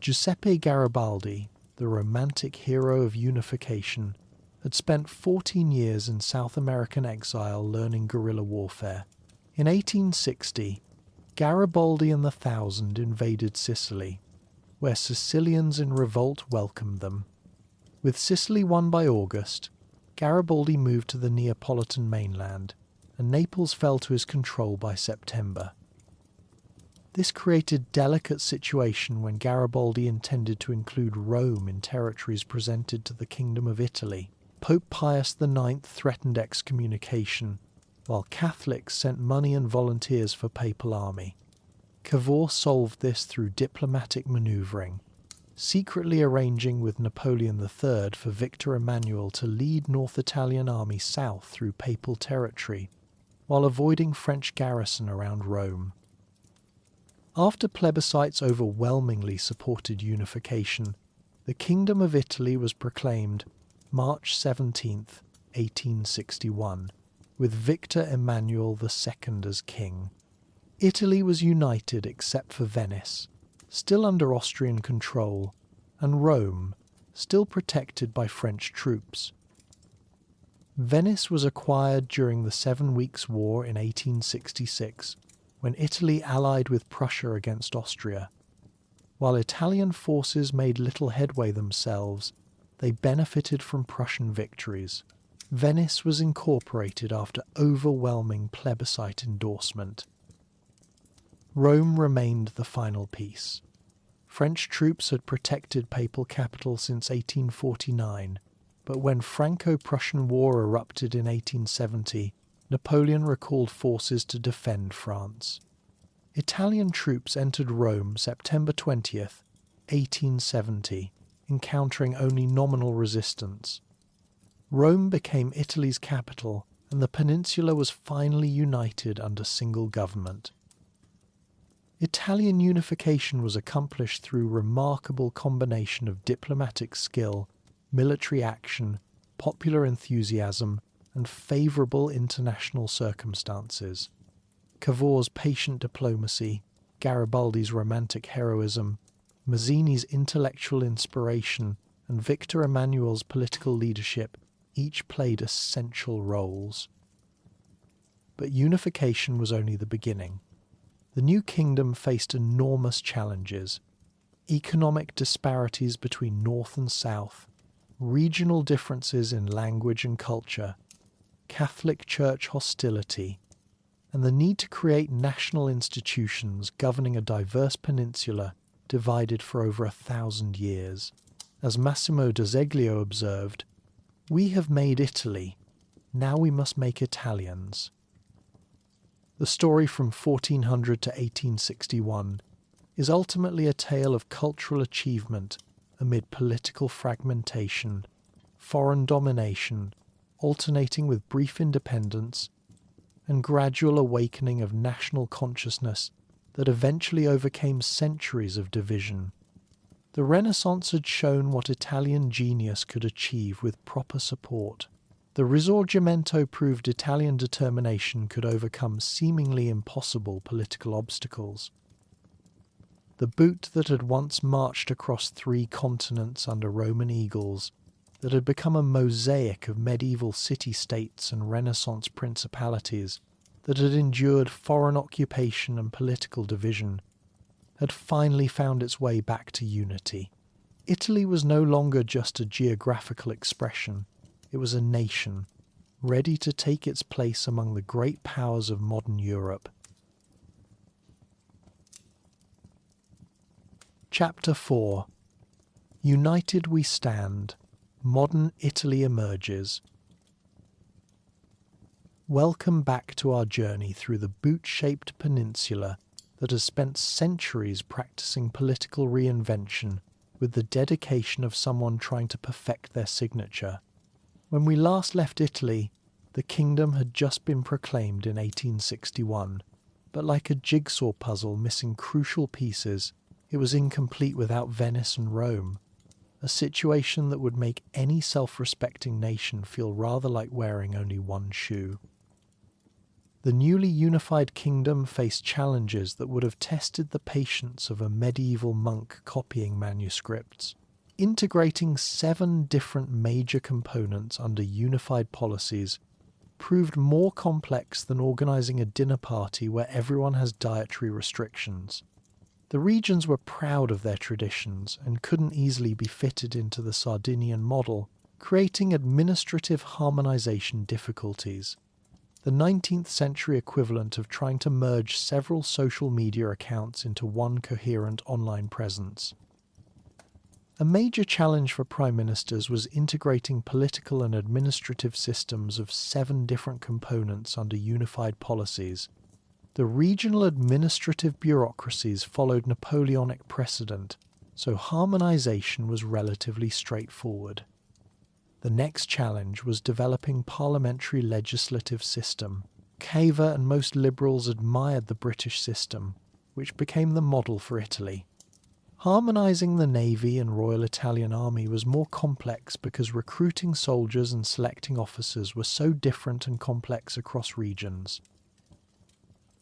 Giuseppe Garibaldi, the romantic hero of unification, had spent 14 years in South American exile learning guerrilla warfare. In 1860, Garibaldi and the Thousand invaded Sicily, where Sicilians in revolt welcomed them. With Sicily won by August, Garibaldi moved to the Neapolitan mainland, and Naples fell to his control by September. This created a delicate situation when Garibaldi intended to include Rome in territories presented to the Kingdom of Italy. Pope Pius IX threatened excommunication, while Catholics sent money and volunteers for papal army. Cavour solved this through diplomatic manoeuvring, secretly arranging with Napoleon III for Victor Emmanuel to lead North Italian army south through papal territory, while avoiding French garrison around Rome. After plebiscites overwhelmingly supported unification, the Kingdom of Italy was proclaimed March 17, 1861, with Victor Emmanuel II as king. Italy was united except for Venice, still under Austrian control, and Rome, still protected by French troops. Venice was acquired during the 7 Weeks' War in 1866, when Italy allied with Prussia against Austria. While Italian forces made little headway themselves, they benefited from Prussian victories. Venice was incorporated after overwhelming plebiscite endorsement. Rome remained the final piece. French troops had protected papal capital since 1849, but when Franco-Prussian War erupted in 1870, Napoleon recalled forces to defend France. Italian troops entered Rome September 20th, 1870, encountering only nominal resistance. Rome became Italy's capital, and the peninsula was finally united under single government. Italian unification was accomplished through remarkable combination of diplomatic skill, military action, popular enthusiasm, and favourable international circumstances. Cavour's patient diplomacy, Garibaldi's romantic heroism, Mazzini's intellectual inspiration, and Victor Emmanuel's political leadership each played essential roles. But unification was only the beginning. The new kingdom faced enormous challenges: economic disparities between north and south, regional differences in language and culture, Catholic Church hostility, and the need to create national institutions governing a diverse peninsula divided for over 1,000 years. As Massimo d'Azeglio observed, "We have made Italy, now we must make Italians." The story from 1400 to 1861 is ultimately a tale of cultural achievement amid political fragmentation, foreign domination, alternating with brief independence, and gradual awakening of national consciousness that eventually overcame centuries of division. The Renaissance had shown what Italian genius could achieve with proper support. The Risorgimento proved Italian determination could overcome seemingly impossible political obstacles. The boot that had once marched across 3 continents under Roman eagles, that had become a mosaic of medieval city-states and Renaissance principalities, that had endured foreign occupation and political division, had finally found its way back to unity. Italy was no longer just a geographical expression. It was a nation, ready to take its place among the great powers of modern Europe. Chapter 4. United we stand. Modern Italy emerges. Welcome back to our journey through the boot-shaped peninsula that has spent centuries practicing political reinvention with the dedication of someone trying to perfect their signature. When we last left Italy, the kingdom had just been proclaimed in 1861, but like a jigsaw puzzle missing crucial pieces, it was incomplete without Venice and Rome, a situation that would make any self-respecting nation feel rather like wearing only one shoe. The newly unified kingdom faced challenges that would have tested the patience of a medieval monk copying manuscripts. Integrating 7 different major components under unified policies proved more complex than organising a dinner party where everyone has dietary restrictions. The regions were proud of their traditions and couldn't easily be fitted into the Sardinian model, creating administrative harmonisation difficulties. The 19th century equivalent of trying to merge several social media accounts into one coherent online presence. A major challenge for prime ministers was integrating political and administrative systems of 7 different components under unified policies. The regional administrative bureaucracies followed Napoleonic precedent, so harmonisation was relatively straightforward. The next challenge was developing parliamentary legislative system. Cavour and most liberals admired the British system, which became the model for Italy. Harmonising the Navy and Royal Italian Army was more complex because recruiting soldiers and selecting officers were so different and complex across regions.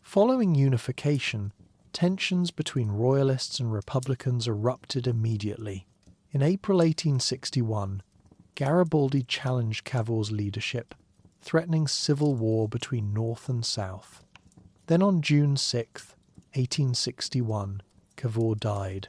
Following unification, tensions between Royalists and Republicans erupted immediately. In April 1861, Garibaldi challenged Cavour's leadership, threatening civil war between North and South. Then on June 6, 1861, Cavour died.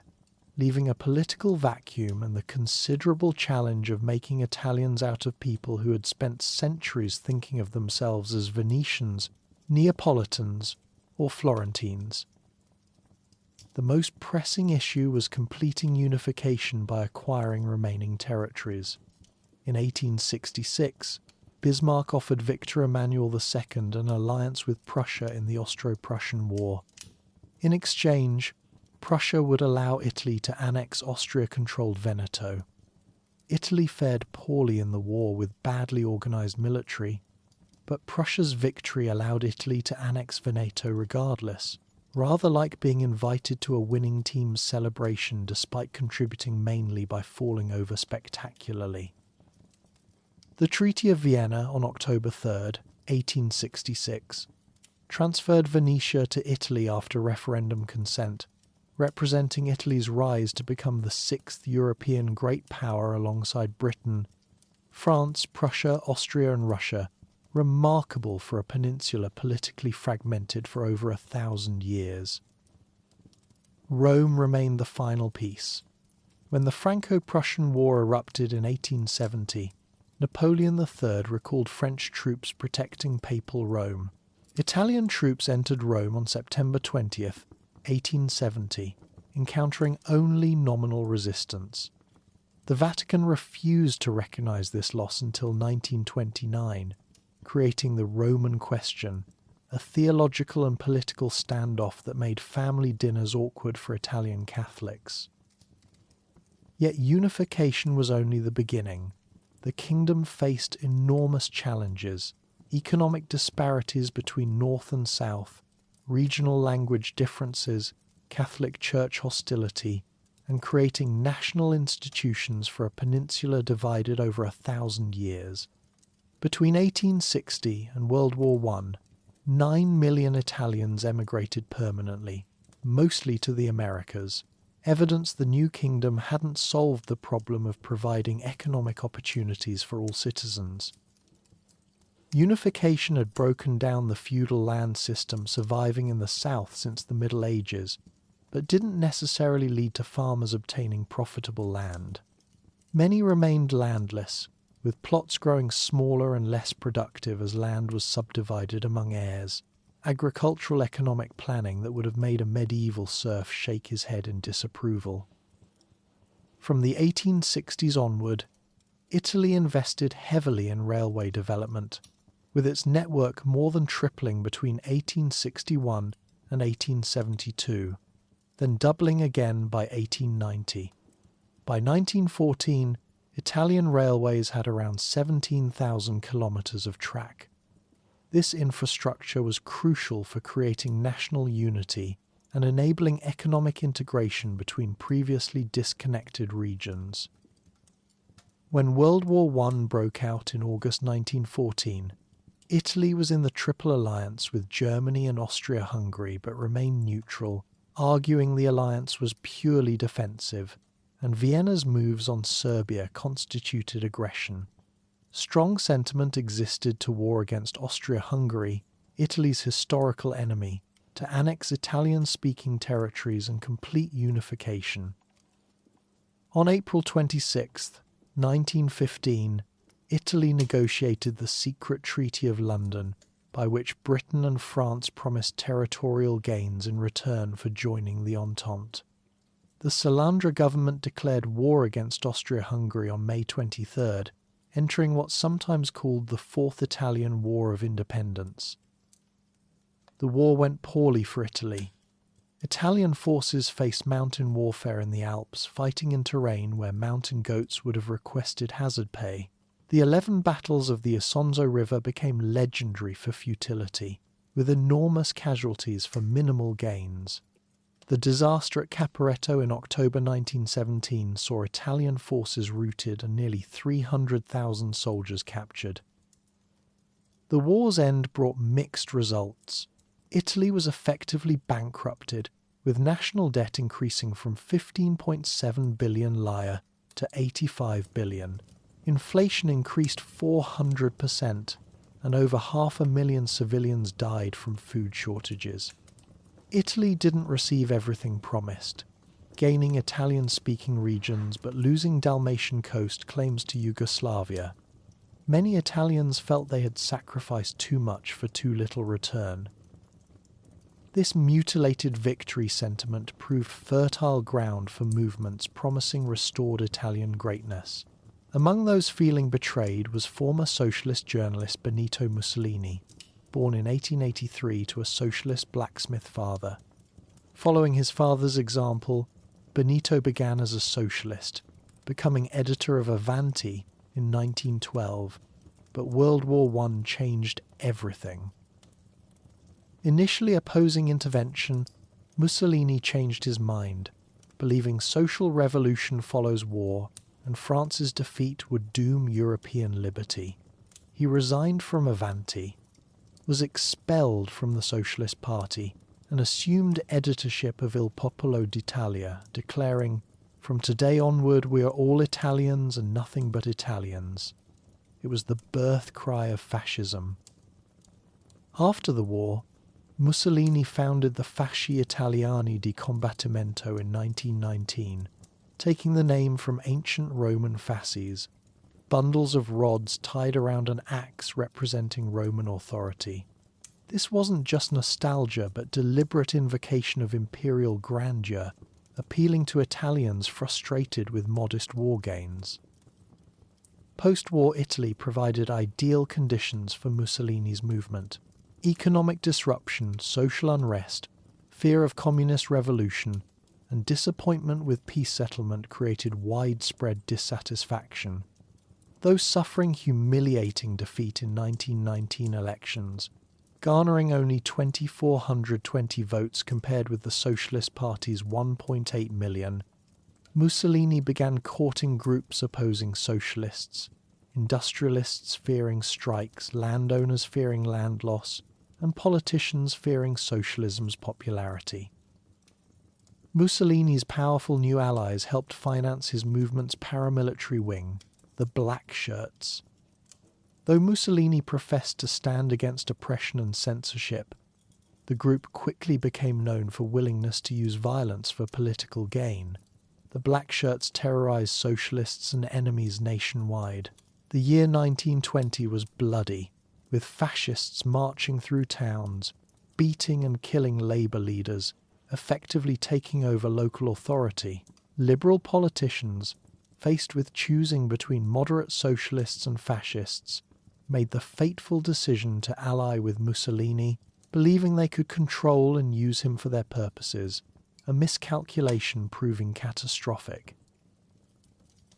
leaving a political vacuum and the considerable challenge of making Italians out of people who had spent centuries thinking of themselves as Venetians, Neapolitans, or Florentines. The most pressing issue was completing unification by acquiring remaining territories. In 1866, Bismarck offered Victor Emmanuel II an alliance with Prussia in the Austro-Prussian War. In exchange, Prussia would allow Italy to annex Austria-controlled Veneto. Italy fared poorly in the war with badly organised military, but Prussia's victory allowed Italy to annex Veneto regardless, rather like being invited to a winning team's celebration despite contributing mainly by falling over spectacularly. The Treaty of Vienna on October 3, 1866, transferred Venetia to Italy after referendum consent, representing Italy's rise to become the sixth European great power alongside Britain, France, Prussia, Austria and Russia, remarkable for a peninsula politically fragmented for over 1,000 years. Rome remained the final piece. When the Franco-Prussian War erupted in 1870, Napoleon III recalled French troops protecting Papal Rome. Italian troops entered Rome on September 20th, 1870, encountering only nominal resistance. The Vatican refused to recognise this loss until 1929, creating the Roman Question, a theological and political standoff that made family dinners awkward for Italian Catholics. Yet unification was only the beginning. The kingdom faced enormous challenges: economic disparities between north and south, regional language differences, Catholic Church hostility, and creating national institutions for a peninsula divided over 1,000 years. Between 1860 and World War I, 9 million Italians emigrated permanently, mostly to the Americas, evidence the new kingdom hadn't solved the problem of providing economic opportunities for all citizens. Unification had broken down the feudal land system surviving in the south since the Middle Ages, but didn't necessarily lead to farmers obtaining profitable land. Many remained landless, with plots growing smaller and less productive as land was subdivided among heirs, agricultural economic planning that would have made a medieval serf shake his head in disapproval. From the 1860s onward, Italy invested heavily in railway development, with its network more than tripling between 1861 and 1872, then doubling again by 1890. By 1914, Italian railways had around 17,000 kilometres of track. This infrastructure was crucial for creating national unity and enabling economic integration between previously disconnected regions. When World War I broke out in August 1914, Italy was in the Triple Alliance with Germany and Austria-Hungary but remained neutral, arguing the alliance was purely defensive, and Vienna's moves on Serbia constituted aggression. Strong sentiment existed to war against Austria-Hungary, Italy's historical enemy, to annex Italian-speaking territories and complete unification. On April 26, 1915, Italy negotiated the secret Treaty of London, by which Britain and France promised territorial gains in return for joining the Entente. The Salandra government declared war against Austria-Hungary on May 23, entering what's sometimes called the Fourth Italian War of Independence. The war went poorly for Italy. Italian forces faced mountain warfare in the Alps, fighting in terrain where mountain goats would have requested hazard pay. The 11 battles of the Isonzo River became legendary for futility, with enormous casualties for minimal gains. The disaster at Caporetto in October 1917 saw Italian forces routed and nearly 300,000 soldiers captured. The war's end brought mixed results. Italy was effectively bankrupted, with national debt increasing from 15.7 billion lire to 85 billion. Inflation increased 400%, and over 500,000 civilians died from food shortages. Italy didn't receive everything promised. gaining Italian-speaking regions but losing Dalmatian coast claims to Yugoslavia. Many Italians felt they had sacrificed too much for too little return. This mutilated victory sentiment proved fertile ground for movements promising restored Italian greatness. Among those feeling betrayed was former socialist journalist Benito Mussolini, born in 1883 to a socialist blacksmith father. Following his father's example, Benito began as a socialist, becoming editor of Avanti in 1912, but World War I changed everything. Initially opposing intervention, Mussolini changed his mind, believing social revolution follows war and France's defeat would doom European liberty. He resigned from Avanti, was expelled from the Socialist Party, and assumed editorship of Il Popolo d'Italia, declaring, "From today onward we are all Italians and nothing but Italians." It was the birth cry of fascism. After the war, Mussolini founded the Fasci Italiani di Combattimento in 1919, taking the name from ancient Roman fasces, bundles of rods tied around an axe representing Roman authority. This wasn't just nostalgia, but deliberate invocation of imperial grandeur, appealing to Italians frustrated with modest war gains. Post-war Italy provided ideal conditions for Mussolini's movement. Economic disruption, social unrest, fear of communist revolution, and disappointment with peace settlement created widespread dissatisfaction. Though suffering humiliating defeat in 1919 elections, garnering only 2,420 votes compared with the Socialist Party's 1.8 million, Mussolini began courting groups opposing socialists, industrialists fearing strikes, landowners fearing land loss, and politicians fearing socialism's popularity. Mussolini's powerful new allies helped finance his movement's paramilitary wing, the Black Shirts. Though Mussolini professed to stand against oppression and censorship, the group quickly became known for willingness to use violence for political gain. The Black Shirts terrorized socialists and enemies nationwide. The year 1920 was bloody, with fascists marching through towns, beating and killing labor leaders, effectively taking over local authority. Liberal politicians, faced with choosing between moderate socialists and fascists, made the fateful decision to ally with Mussolini, believing they could control and use him for their purposes, a miscalculation proving catastrophic.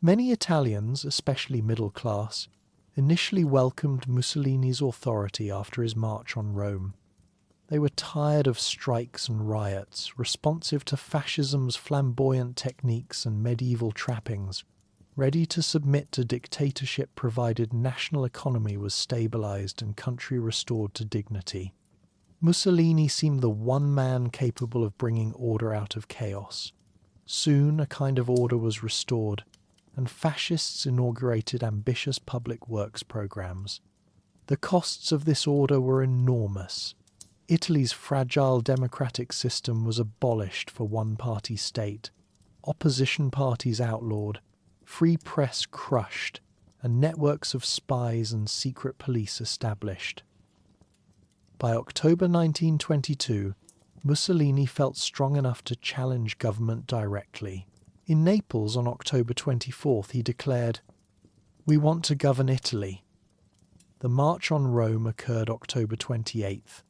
Many Italians, especially middle class, initially welcomed Mussolini's authority after his march on Rome. They were tired of strikes and riots, responsive to fascism's flamboyant techniques and medieval trappings, ready to submit to dictatorship provided national economy was stabilized and country restored to dignity. Mussolini seemed the one man capable of bringing order out of chaos. Soon a kind of order was restored, and fascists inaugurated ambitious public works programs. The costs of this order were enormous. Italy's fragile democratic system was abolished for one-party state, opposition parties outlawed, free press crushed, and networks of spies and secret police established. By October 1922, Mussolini felt strong enough to challenge government directly. In Naples on October 24th, he declared, "We want to govern Italy." The March on Rome occurred October 28th.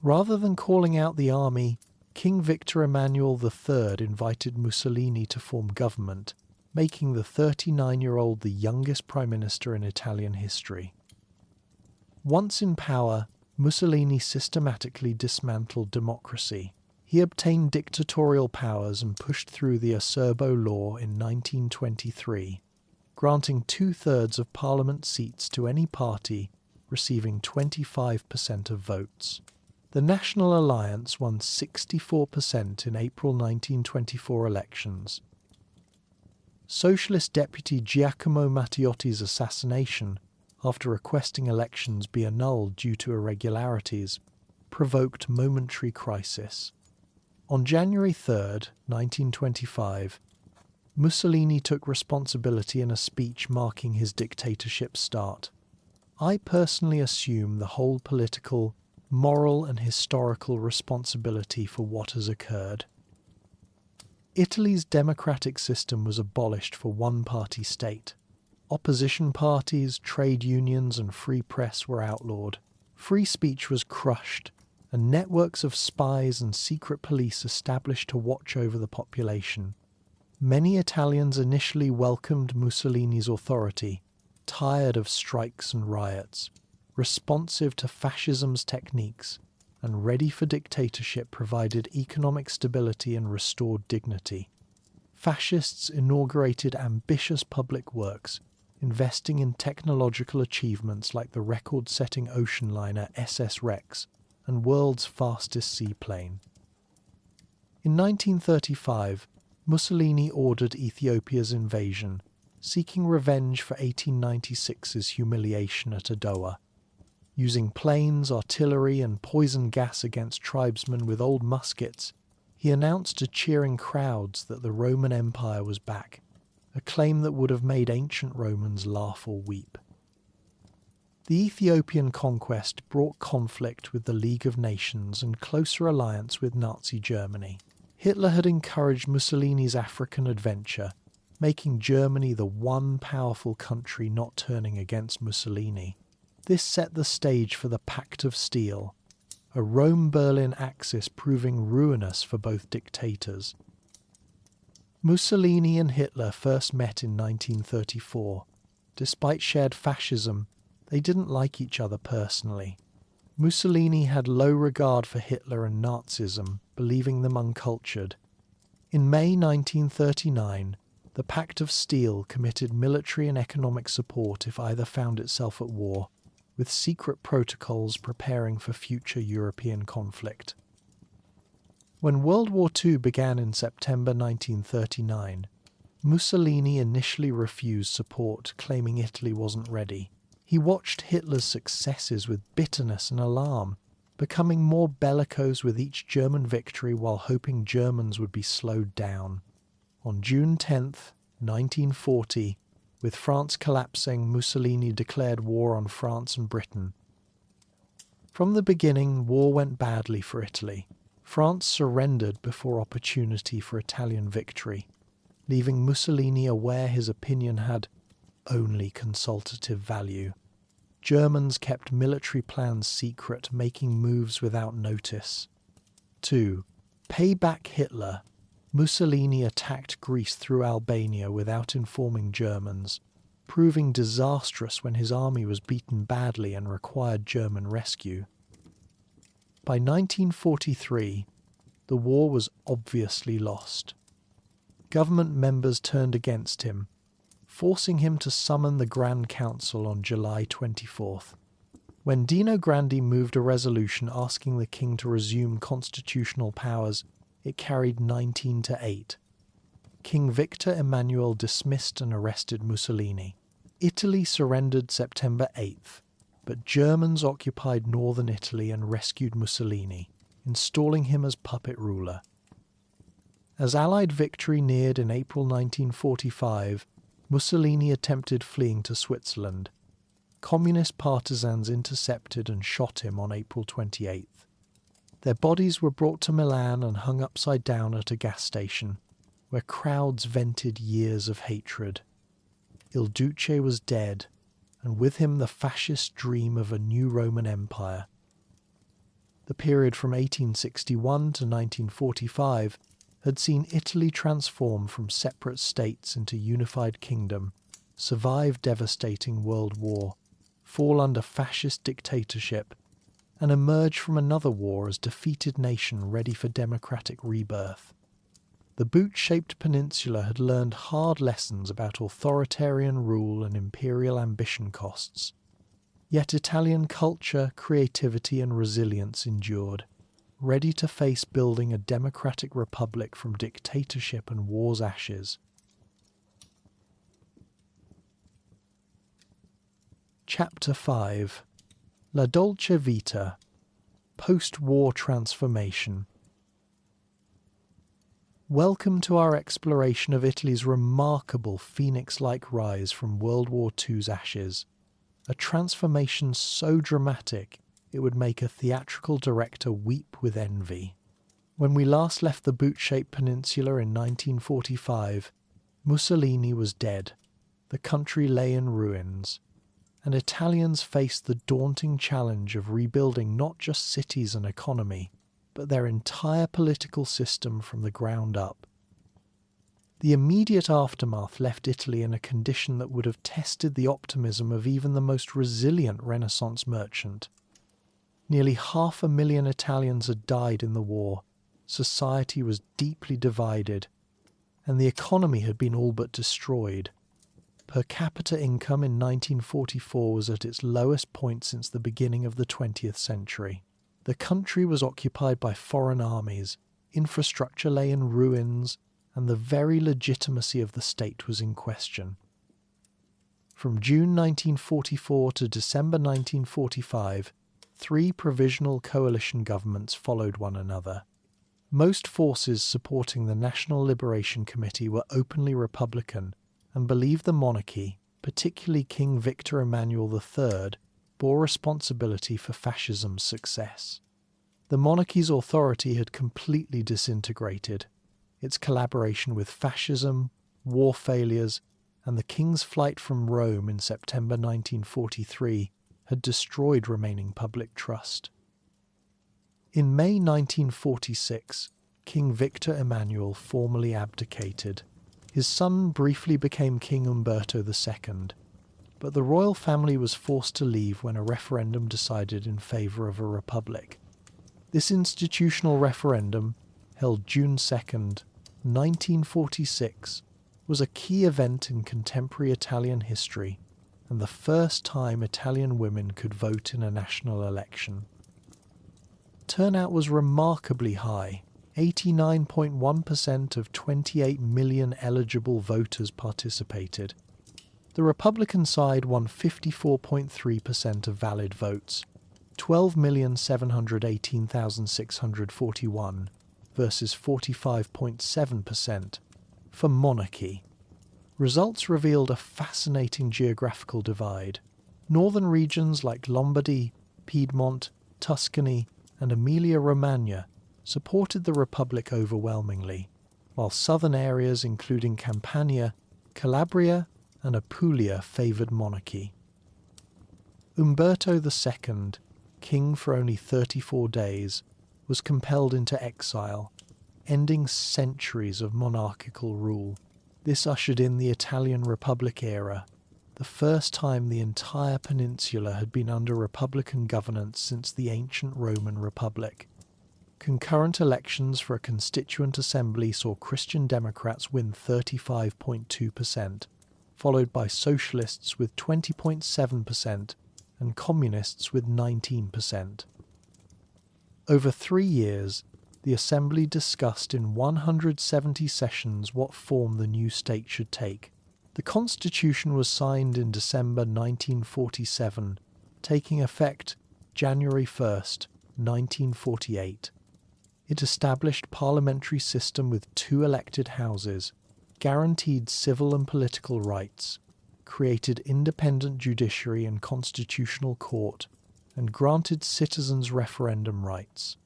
Rather than calling out the army, King Victor Emmanuel III invited Mussolini to form government, making the 39-year-old the youngest prime minister in Italian history. Once in power, Mussolini systematically dismantled democracy. He obtained dictatorial powers and pushed through the Acerbo Law in 1923, granting 2/3 of parliament seats to any party receiving 25% of votes. The National Alliance won 64% in April 1924 elections. Socialist deputy Giacomo Matteotti's assassination, after requesting elections be annulled due to irregularities, provoked momentary crisis. On January 3rd, 1925, Mussolini took responsibility in a speech marking his dictatorship's start. "I personally assume the whole political, moral and historical responsibility for what has occurred." Italy's democratic system was abolished for one-party state. Opposition parties, trade unions and free press were outlawed. Free speech was crushed, and networks of spies and secret police established to watch over the population. Many Italians initially welcomed Mussolini's authority, tired of strikes and riots, responsive to fascism's techniques, and ready for dictatorship provided economic stability and restored dignity. Fascists inaugurated ambitious public works, investing in technological achievements like the record-setting ocean liner SS Rex and world's fastest seaplane. In 1935, Mussolini ordered Ethiopia's invasion, seeking revenge for 1896's humiliation at Adowa. Using planes, artillery and poison gas against tribesmen with old muskets, he announced to cheering crowds that the Roman Empire was back, a claim that would have made ancient Romans laugh or weep. The Ethiopian conquest brought conflict with the League of Nations and closer alliance with Nazi Germany. Hitler had encouraged Mussolini's African adventure, making Germany the one powerful country not turning against Mussolini. This set the stage for the Pact of Steel, a Rome-Berlin axis proving ruinous for both dictators. Mussolini and Hitler first met in 1934. Despite shared fascism, they didn't like each other personally. Mussolini had low regard for Hitler and Nazism, believing them uncultured. In May 1939, the Pact of Steel committed military and economic support if either found itself at war, with secret protocols preparing for future European conflict. When World War II began in September 1939, Mussolini initially refused support, claiming Italy wasn't ready. He watched Hitler's successes with bitterness and alarm, becoming more bellicose with each German victory while hoping Germans would be slowed down. On June 10, 1940, with France collapsing, Mussolini declared war on France and Britain. From the beginning, war went badly for Italy. France surrendered before opportunity for Italian victory, leaving Mussolini aware his opinion had only consultative value. Germans kept military plans secret, making moves without notice. 2. Pay back Hitler. Mussolini attacked Greece through Albania without informing Germans, proving disastrous when his army was beaten badly and required German rescue. By 1943, the war was obviously lost. Government members turned against him, forcing him to summon the Grand Council on July 24th. When Dino Grandi moved a resolution asking the king to resume constitutional powers, it carried 19-8. King Victor Emmanuel dismissed and arrested Mussolini. Italy surrendered September 8th, but Germans occupied northern Italy and rescued Mussolini, installing him as puppet ruler. As Allied victory neared in April 1945, Mussolini attempted fleeing to Switzerland. Communist partisans intercepted and shot him on April 28th. Their bodies were brought to Milan and hung upside down at a gas station, where crowds vented years of hatred. Il Duce was dead, and with him the fascist dream of a new Roman Empire. The period from 1861 to 1945 had seen Italy transform from separate states into unified kingdom, survive devastating world war, fall under fascist dictatorship, and emerge from another war as defeated nation ready for democratic rebirth. The boot-shaped peninsula had learned hard lessons about authoritarian rule and imperial ambition costs. Yet Italian culture, creativity and resilience endured, ready to face building a democratic republic from dictatorship and war's ashes. Chapter 5. La Dolce Vita. Post-war transformation. Welcome to our exploration of Italy's remarkable phoenix-like rise from World War II's ashes, a transformation so dramatic it would make a theatrical director weep with envy. When we last left the boot-shaped peninsula in 1945, Mussolini was dead, the country lay in ruins, and Italians faced the daunting challenge of rebuilding not just cities and economy, but their entire political system from the ground up. The immediate aftermath left Italy in a condition that would have tested the optimism of even the most resilient Renaissance merchant. Nearly 500,000 Italians had died in the war, society was deeply divided, and the economy had been all but destroyed. Per capita income in 1944 was at its lowest point since the beginning of the 20th century. The country was occupied by foreign armies, infrastructure lay in ruins, and the very legitimacy of the state was in question. From June 1944 to December 1945, 3 provisional coalition governments followed one another. Most forces supporting the National Liberation Committee were openly Republican and believed the monarchy, particularly King Victor Emmanuel III, bore responsibility for fascism's success. The monarchy's authority had completely disintegrated. Its collaboration with fascism, war failures, and the king's flight from Rome in September 1943 had destroyed remaining public trust. In May 1946, King Victor Emmanuel formally abdicated. His son briefly became King Umberto II, but the royal family was forced to leave when a referendum decided in favour of a republic. This institutional referendum, held June 2nd, 1946, was a key event in contemporary Italian history and the first time Italian women could vote in a national election. Turnout was remarkably high. 89.1% of 28 million eligible voters participated. The Republican side won 54.3% of valid votes, 12,718,641 versus 45.7% for monarchy. Results revealed a fascinating geographical divide. Northern regions like Lombardy, Piedmont, Tuscany, and Emilia-Romagna supported the Republic overwhelmingly, while southern areas including Campania, Calabria, and Apulia favoured monarchy. Umberto II, king for only 34 days, was compelled into exile, ending centuries of monarchical rule. This ushered in the Italian Republic era, the first time the entire peninsula had been under republican governance since the ancient Roman Republic. Concurrent elections for a constituent assembly saw Christian Democrats win 35.2%, followed by socialists with 20.7% and communists with 19%. Over 3 years, the Assembly discussed in 170 sessions what form the new state should take. The Constitution was signed in December 1947, taking effect January 1st, 1948. It established parliamentary system with 2 elected houses, guaranteed civil and political rights, created independent judiciary and constitutional court, and granted citizens referendum rights.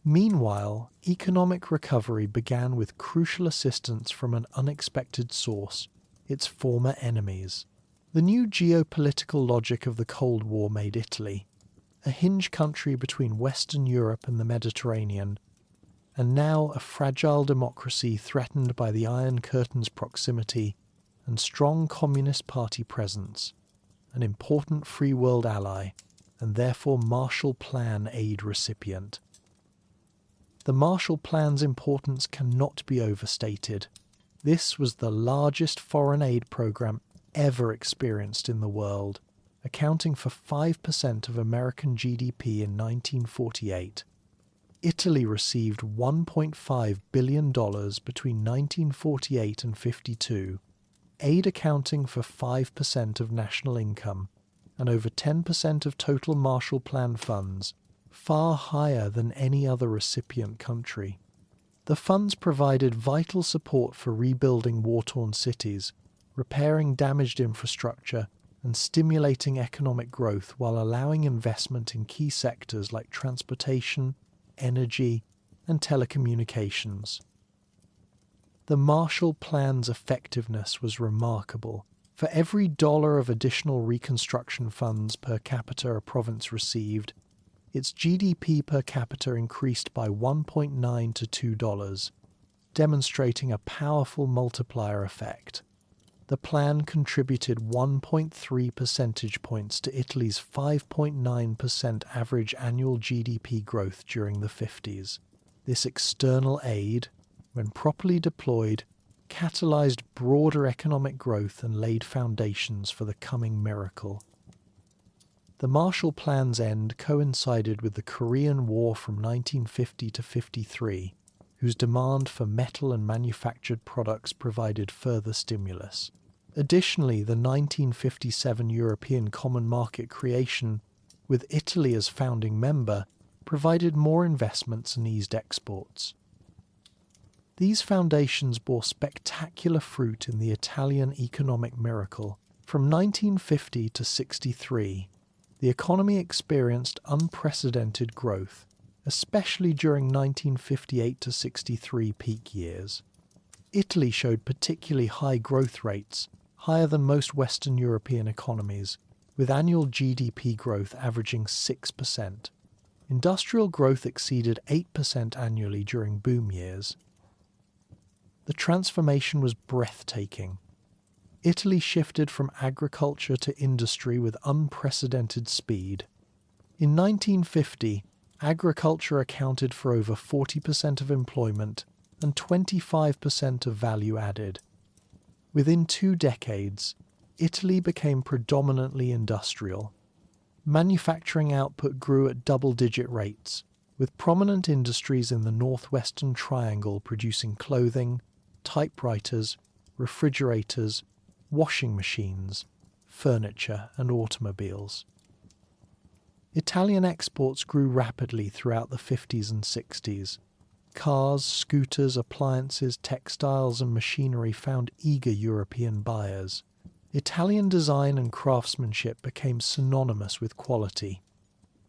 Meanwhile, economic recovery began with crucial assistance from an unexpected source, its former enemies. The new geopolitical logic of the Cold War made Italy, a hinge country between Western Europe and the Mediterranean, and now a fragile democracy threatened by the Iron Curtain's proximity and strong Communist Party presence, an important free world ally and therefore Marshall Plan aid recipient. The Marshall Plan's importance cannot be overstated. This was the largest foreign aid program ever experienced in the world, accounting for 5% of American GDP in 1948. Italy received $1.5 billion between 1948 and 52, aid accounting for 5% of national income and over 10% of total Marshall Plan funds, far higher than any other recipient country. The funds provided vital support for rebuilding war-torn cities, repairing damaged infrastructure, and stimulating economic growth while allowing investment in key sectors like transportation, energy, and telecommunications. The Marshall Plan's effectiveness was remarkable. For every dollar of additional reconstruction funds per capita a province received, its GDP per capita increased by 1.9 to $2, demonstrating a powerful multiplier effect. The plan contributed 1.3 percentage points to Italy's 5.9% average annual GDP growth during the 50s. This external aid, when properly deployed, catalyzed broader economic growth and laid foundations for the coming miracle. The Marshall Plan's end coincided with the Korean War from 1950 to 53, whose demand for metal and manufactured products provided further stimulus. Additionally, the 1957 European Common Market creation, with Italy as founding member, provided more investments and eased exports. These foundations bore spectacular fruit in the Italian economic miracle. From 1950 to 63, the economy experienced unprecedented growth, especially during 1958 to 63 peak years. Italy showed particularly high growth rates, higher than most Western European economies, with annual GDP growth averaging 6%. Industrial growth exceeded 8% annually during boom years. The transformation was breathtaking. Italy shifted from agriculture to industry with unprecedented speed. In 1950, agriculture accounted for over 40% of employment and 25% of value added. Within 2 decades, Italy became predominantly industrial. Manufacturing output grew at double-digit rates, with prominent industries in the northwestern triangle producing clothing, typewriters, refrigerators, washing machines, furniture, and automobiles. Italian exports grew rapidly throughout the 50s and 60s. Cars, scooters, appliances, textiles, and machinery found eager European buyers. Italian design and craftsmanship became synonymous with quality.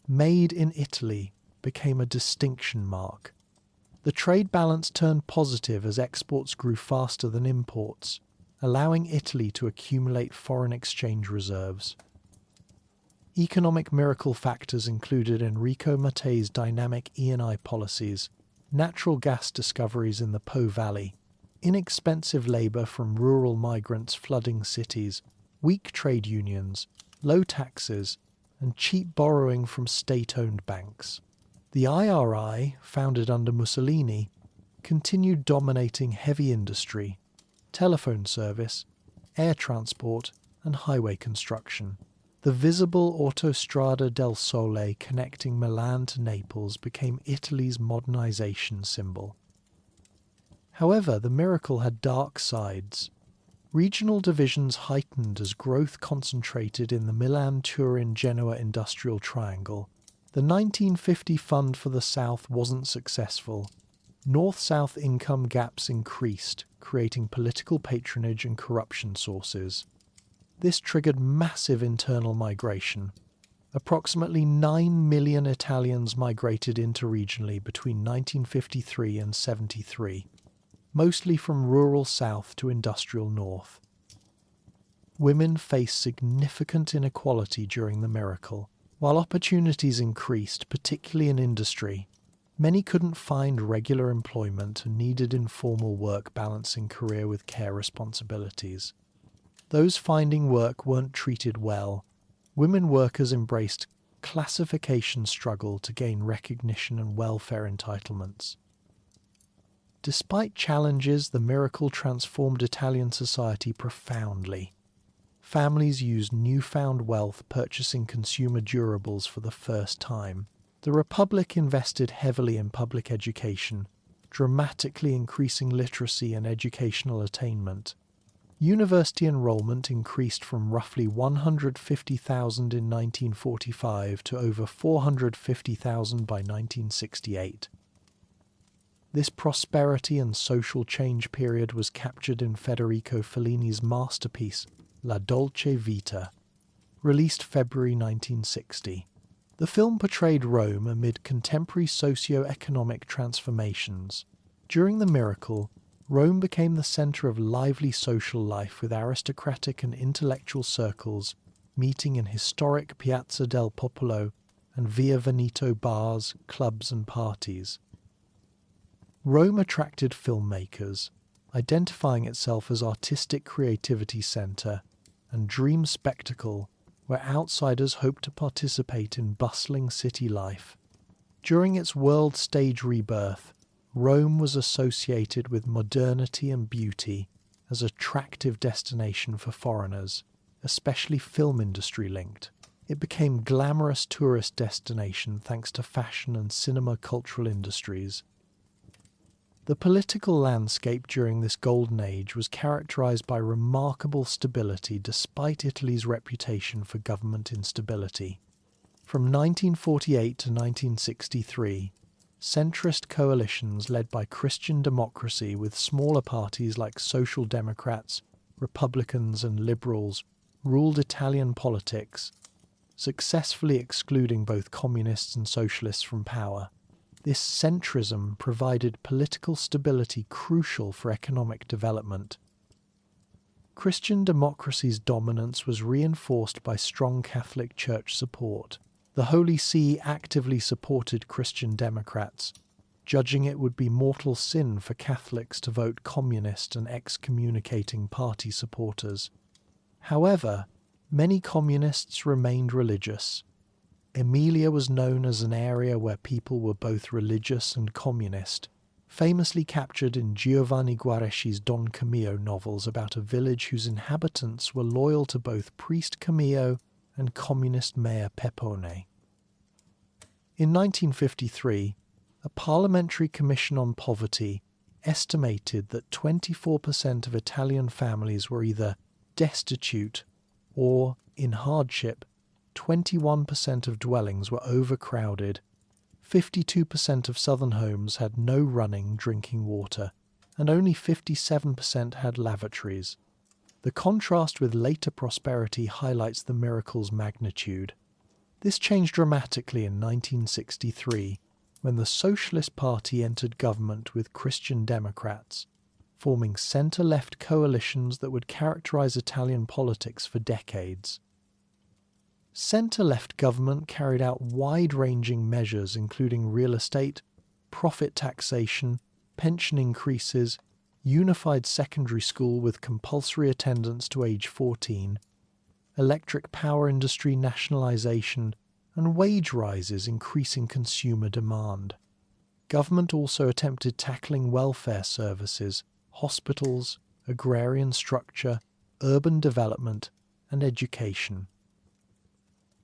Made in Italy became a distinction mark. The trade balance turned positive as exports grew faster than imports, allowing Italy to accumulate foreign exchange reserves. Economic miracle factors included Enrico Matte's dynamic E&I policies, natural gas discoveries in the Po Valley, inexpensive labour from rural migrants flooding cities, weak trade unions, low taxes, and cheap borrowing from state-owned banks. The IRI, founded under Mussolini, continued dominating heavy industry, telephone service, air transport, and highway construction. The visible Autostrada del Sole connecting Milan to Naples became Italy's modernization symbol. However, the miracle had dark sides. Regional divisions heightened as growth concentrated in the Milan-Turin-Genoa industrial triangle. The 1950 Fund for the South wasn't successful. North-South income gaps increased, creating political patronage and corruption sources. This triggered massive internal migration. Approximately 9 million Italians migrated interregionally between 1953 and 73, mostly from rural south to industrial north. Women faced significant inequality during the miracle. While opportunities increased, particularly in industry, many couldn't find regular employment and needed informal work balancing career with care responsibilities. Those finding work weren't treated well. Women workers embraced classification struggle to gain recognition and welfare entitlements. Despite challenges, the miracle transformed Italian society profoundly. Families used newfound wealth purchasing consumer durables for the first time. The Republic invested heavily in public education, dramatically increasing literacy and educational attainment. University enrollment increased from roughly 150,000 in 1945 to over 450,000 by 1968. This prosperity and social change period was captured in Federico Fellini's masterpiece, La Dolce Vita, released February 1960. The film portrayed Rome amid contemporary socio-economic transformations. During the miracle, Rome became the centre of lively social life, with aristocratic and intellectual circles meeting in historic Piazza del Popolo and Via Veneto bars, clubs and parties. Rome attracted filmmakers, identifying itself as artistic creativity centre and dream spectacle where outsiders hoped to participate in bustling city life. During its world stage rebirth, Rome was associated with modernity and beauty as an attractive destination for foreigners, especially film industry linked. It became glamorous tourist destination thanks to fashion and cinema cultural industries. The political landscape during this golden age was characterized by remarkable stability despite Italy's reputation for government instability. From 1948 to 1963, centrist coalitions led by Christian democracy with smaller parties like Social Democrats, Republicans and Liberals ruled Italian politics, successfully excluding both communists and socialists from power. This centrism provided political stability crucial for economic development. Christian democracy's dominance was reinforced by strong Catholic Church support. The Holy See actively supported Christian Democrats, judging it would be mortal sin for Catholics to vote communist and excommunicating party supporters. However, many communists remained religious. Emilia was known as an area where people were both religious and communist, famously captured in Giovanni Guareschi's Don Camillo novels about a village whose inhabitants were loyal to both priest Camillo and communist mayor Pepone. In 1953, a parliamentary commission on poverty estimated that 24% of Italian families were either destitute or in hardship. 21% of dwellings were overcrowded, 52% of southern homes had no running drinking water, and only 57% had lavatories. The contrast with later prosperity highlights the miracle's magnitude. This changed dramatically in 1963, when the Socialist Party entered government with Christian Democrats, forming centre-left coalitions that would characterize Italian politics for decades. Centre-left government carried out wide-ranging measures including real estate, profit taxation, pension increases, unified secondary school with compulsory attendance to age 14, electric power industry nationalisation, and wage rises increasing consumer demand. Government also attempted tackling welfare services, hospitals, agrarian structure, urban development, and education.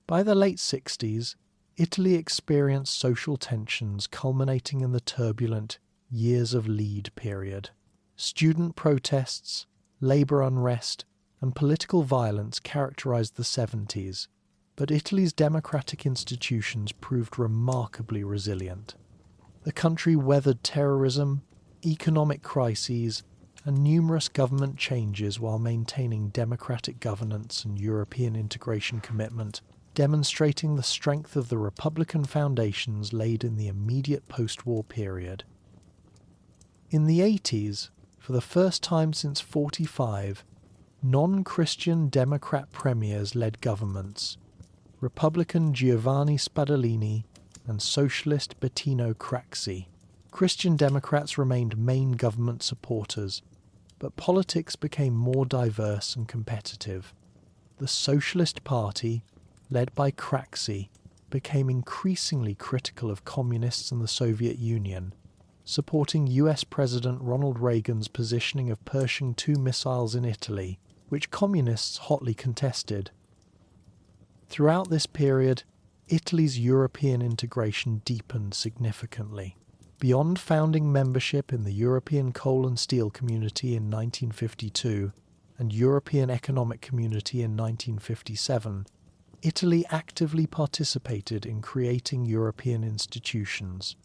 By the late 60s, Italy experienced social tensions culminating in the turbulent Years of Lead period. Student protests, labour unrest, and political violence characterised the 70s, but Italy's democratic institutions proved remarkably resilient. The country weathered terrorism, economic crises, and numerous government changes while maintaining democratic governance and European integration commitment, demonstrating the strength of the Republican foundations laid in the immediate post-war period. In the 80s, for the first time since 1945, non-Christian Democrat premiers led governments, Republican Giovanni Spadolini and Socialist Bettino Craxi. Christian Democrats remained main government supporters, but politics became more diverse and competitive. The Socialist Party, led by Craxi, became increasingly critical of communists and the Soviet Union, supporting US President Ronald Reagan's positioning of Pershing II missiles in Italy, which communists hotly contested. Throughout this period, Italy's European integration deepened significantly. Beyond founding membership in the European Coal and Steel Community in 1952 and European Economic Community in 1957, Italy actively participated in creating European institutions.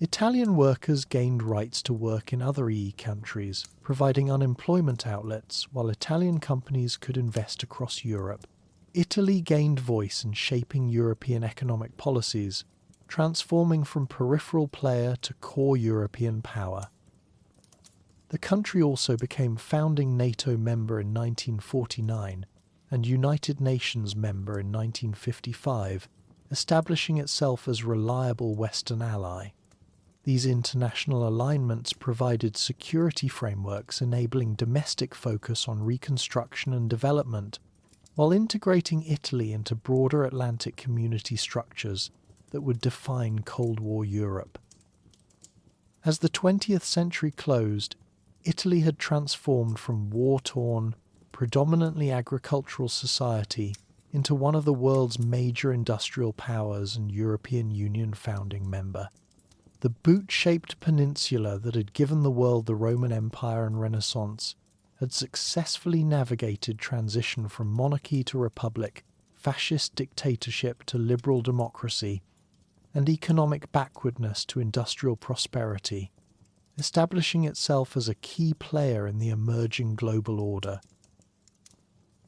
Italian workers gained rights to work in other EU countries, providing unemployment outlets, while Italian companies could invest across Europe. Italy gained voice in shaping European economic policies, transforming from peripheral player to core European power. The country also became founding NATO member in 1949 and United Nations member in 1955, establishing itself as reliable Western ally. These international alignments provided security frameworks enabling domestic focus on reconstruction and development, while integrating Italy into broader Atlantic community structures that would define Cold War Europe. As the 20th century closed, Italy had transformed from war-torn, predominantly agricultural society into one of the world's major industrial powers and European Union founding member. The boot-shaped peninsula that had given the world the Roman Empire and Renaissance had successfully navigated transition from monarchy to republic, fascist dictatorship to liberal democracy, and economic backwardness to industrial prosperity, establishing itself as a key player in the emerging global order.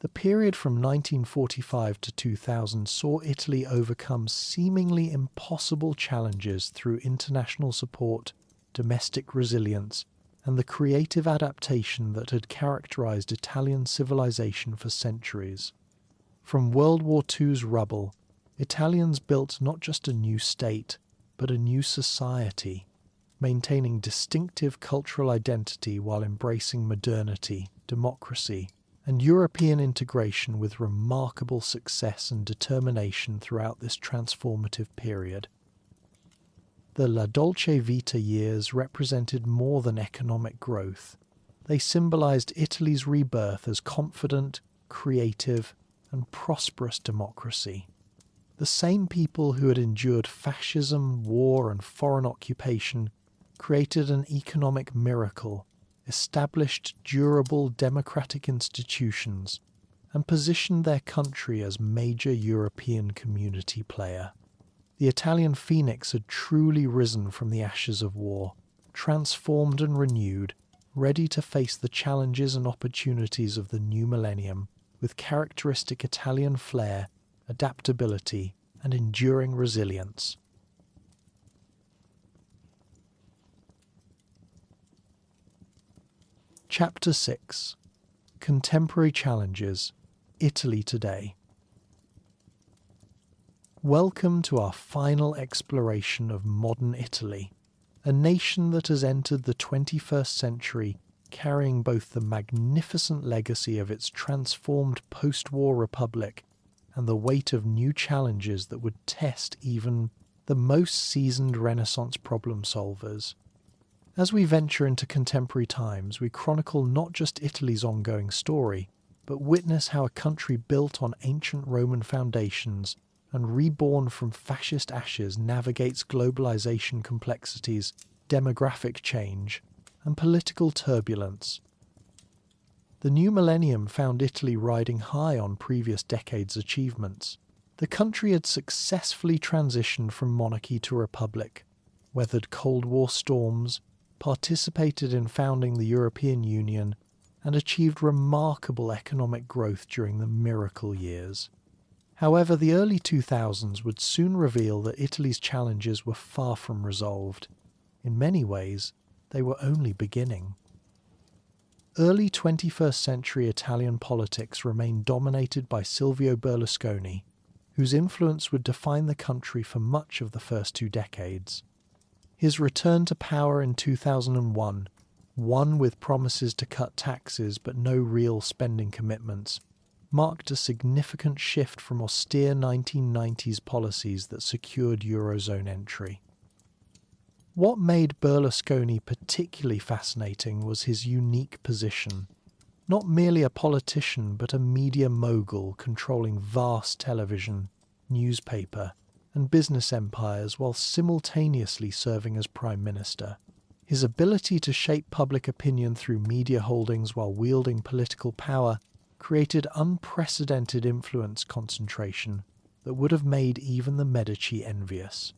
The period from 1945 to 2000 saw Italy overcome seemingly impossible challenges through international support, domestic resilience, and the creative adaptation that had characterized Italian civilization for centuries. From World War II's rubble, Italians built not just a new state, but a new society, maintaining distinctive cultural identity while embracing modernity, democracy, and European integration with remarkable success and determination throughout this transformative period. The La Dolce Vita years represented more than economic growth. They symbolized Italy's rebirth as confident, creative, and prosperous democracy. The same people who had endured fascism, war, and foreign occupation created an economic miracle, established durable democratic institutions, and positioned their country as major European community player. The Italian phoenix had truly risen from the ashes of war, transformed and renewed, ready to face the challenges and opportunities of the new millennium with characteristic Italian flair, adaptability, and enduring resilience. Chapter 6. Contemporary Challenges, Italy Today. Welcome to our final exploration of modern Italy, a nation that has entered the 21st century carrying both the magnificent legacy of its transformed post-war republic and the weight of new challenges that would test even the most seasoned Renaissance problem solvers. As we venture into contemporary times, we chronicle not just Italy's ongoing story, but witness how a country built on ancient Roman foundations and reborn from fascist ashes navigates globalization complexities, demographic change, and political turbulence. The new millennium found Italy riding high on previous decades' achievements. The country had successfully transitioned from monarchy to republic, weathered Cold War storms, participated in founding the European Union, and achieved remarkable economic growth during the miracle years. However, the early 2000s would soon reveal that Italy's challenges were far from resolved. In many ways, they were only beginning. Early 21st century Italian politics remained dominated by Silvio Berlusconi, whose influence would define the country for much of the first 2 decades. His return to power in 2001, one with promises to cut taxes but no real spending commitments, marked a significant shift from austere 1990s policies that secured Eurozone entry. What made Berlusconi particularly fascinating was his unique position. Not merely a politician, but a media mogul controlling vast television, newspaper, and business empires while simultaneously serving as Prime Minister. His ability to shape public opinion through media holdings while wielding political power created unprecedented influence concentration that would have made even the Medici envious.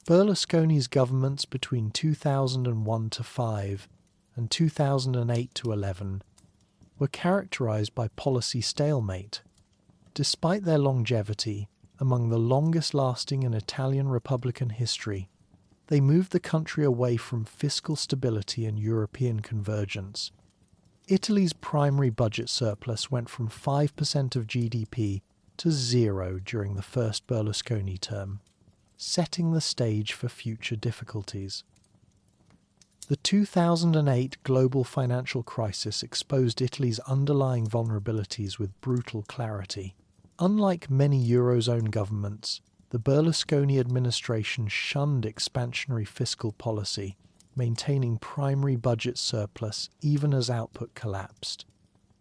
Berlusconi's governments between 2001-5 and 2008-11 were characterized by policy stalemate. Despite their longevity, among the longest-lasting in Italian Republican history, they moved the country away from fiscal stability and European convergence. Italy's primary budget surplus went from 5% of GDP to zero during the first Berlusconi term, setting the stage for future difficulties. The 2008 global financial crisis exposed Italy's underlying vulnerabilities with brutal clarity. Unlike many Eurozone governments, the Berlusconi administration shunned expansionary fiscal policy, maintaining primary budget surplus even as output collapsed.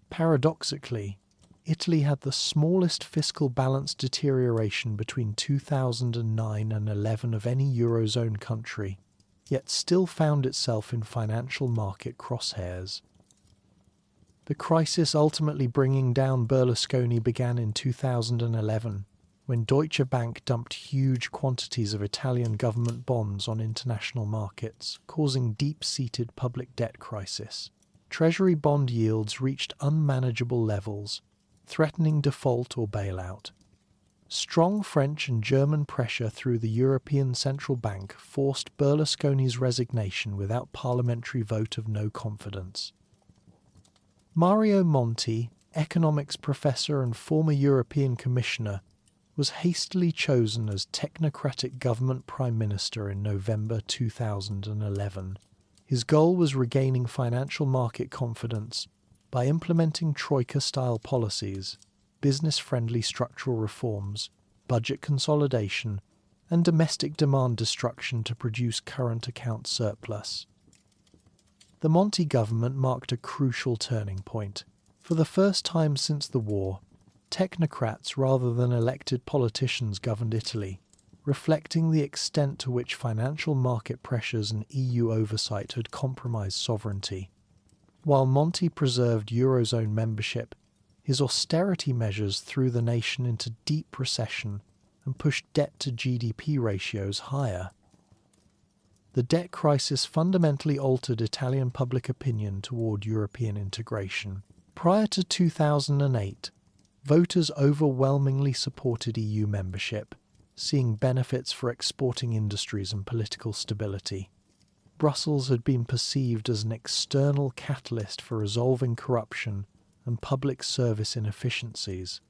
Paradoxically, Italy had the smallest fiscal balance deterioration between 2009 and 11 of any Eurozone country, yet still found itself in financial market crosshairs. The crisis ultimately bringing down Berlusconi began in 2011, when Deutsche Bank dumped huge quantities of Italian government bonds on international markets, causing deep-seated public debt crisis. Treasury bond yields reached unmanageable levels, threatening default or bailout. Strong French and German pressure through the European Central Bank forced Berlusconi's resignation without parliamentary vote of no confidence. Mario Monti, economics professor and former European Commissioner, was hastily chosen as technocratic government prime minister in November 2011. His goal was regaining financial market confidence by implementing Troika-style policies, business-friendly structural reforms, budget consolidation, and domestic demand destruction to produce current account surplus. The Monti government marked a crucial turning point. For the first time since the war, technocrats rather than elected politicians governed Italy, reflecting the extent to which financial market pressures and EU oversight had compromised sovereignty. While Monti preserved Eurozone membership, his austerity measures threw the nation into deep recession and pushed debt-to-GDP ratios higher. The debt crisis fundamentally altered Italian public opinion toward European integration. Prior to 2008, voters overwhelmingly supported EU membership, seeing benefits for exporting industries and political stability. Brussels had been perceived as an external catalyst for resolving corruption and public service inefficiencies.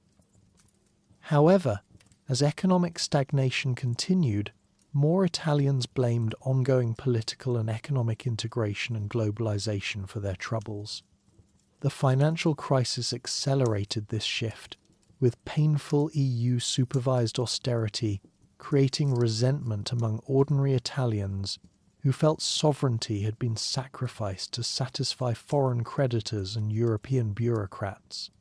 However, as economic stagnation continued, more Italians blamed ongoing political and economic integration and globalization for their troubles. The financial crisis accelerated this shift, with painful EU-supervised austerity creating resentment among ordinary Italians who felt sovereignty had been sacrificed to satisfy foreign creditors and European bureaucrats.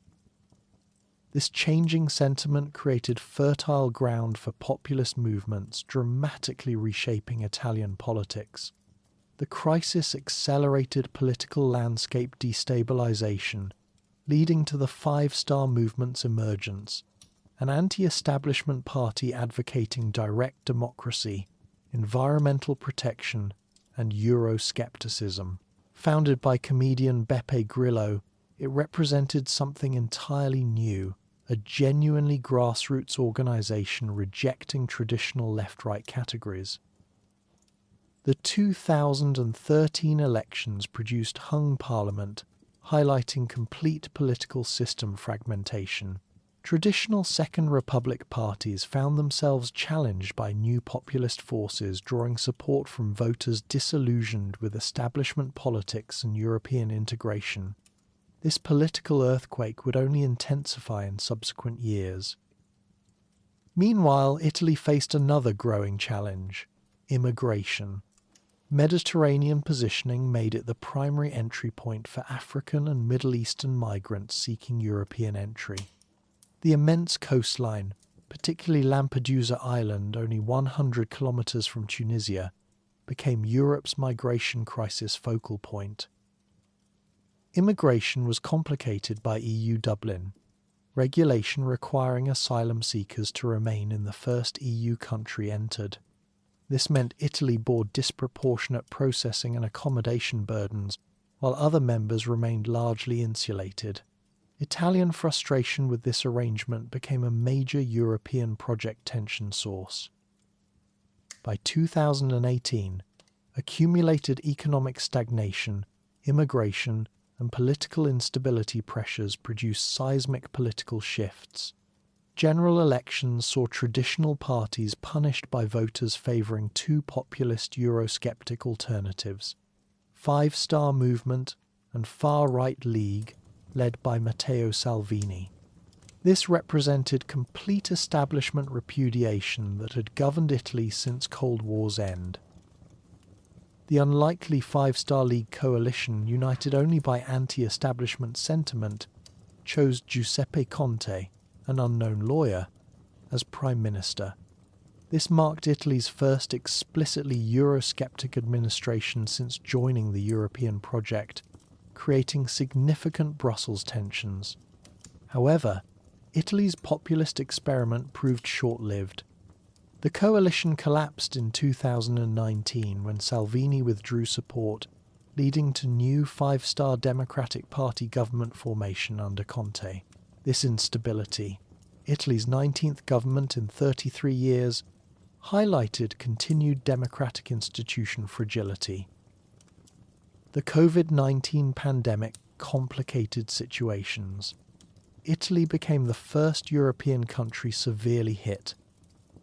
This changing sentiment created fertile ground for populist movements, dramatically reshaping Italian politics. The crisis accelerated political landscape destabilization, leading to the Five Star Movement's emergence, an anti-establishment party advocating direct democracy, environmental protection, and Euroscepticism. Founded by comedian Beppe Grillo, it represented something entirely new, a genuinely grassroots organization rejecting traditional left-right categories. The 2013 elections produced hung parliament, highlighting complete political system fragmentation. Traditional Second Republic parties found themselves challenged by new populist forces drawing support from voters disillusioned with establishment politics and European integration. This political earthquake would only intensify in subsequent years. Meanwhile, Italy faced another growing challenge: immigration. Mediterranean positioning made it the primary entry point for African and Middle Eastern migrants seeking European entry. The immense coastline, particularly Lampedusa Island, only 100 kilometers from Tunisia, became Europe's migration crisis focal point. Immigration was complicated by EU Dublin, regulation requiring asylum seekers to remain in the first EU country entered. This meant Italy bore disproportionate processing and accommodation burdens, while other members remained largely insulated. Italian frustration with this arrangement became a major European project tension source. By 2018, accumulated economic stagnation, immigration, and political instability pressures produced seismic political shifts. General elections saw traditional parties punished by voters favouring two populist Eurosceptic alternatives: Five Star Movement and Far-Right League, led by Matteo Salvini. This represented complete establishment repudiation that had governed Italy since Cold War's end. The unlikely Five Star League coalition, united only by anti-establishment sentiment, chose Giuseppe Conte, an unknown lawyer, as Prime Minister. This marked Italy's first explicitly Eurosceptic administration since joining the European project, creating significant Brussels tensions. However, Italy's populist experiment proved short-lived. The coalition collapsed in 2019 when Salvini withdrew support, leading to new five-star Democratic Party government formation under Conte. This instability, Italy's 19th government in 33 years, highlighted continued democratic institution fragility. The COVID-19 pandemic complicated situations. Italy became the first European country severely hit,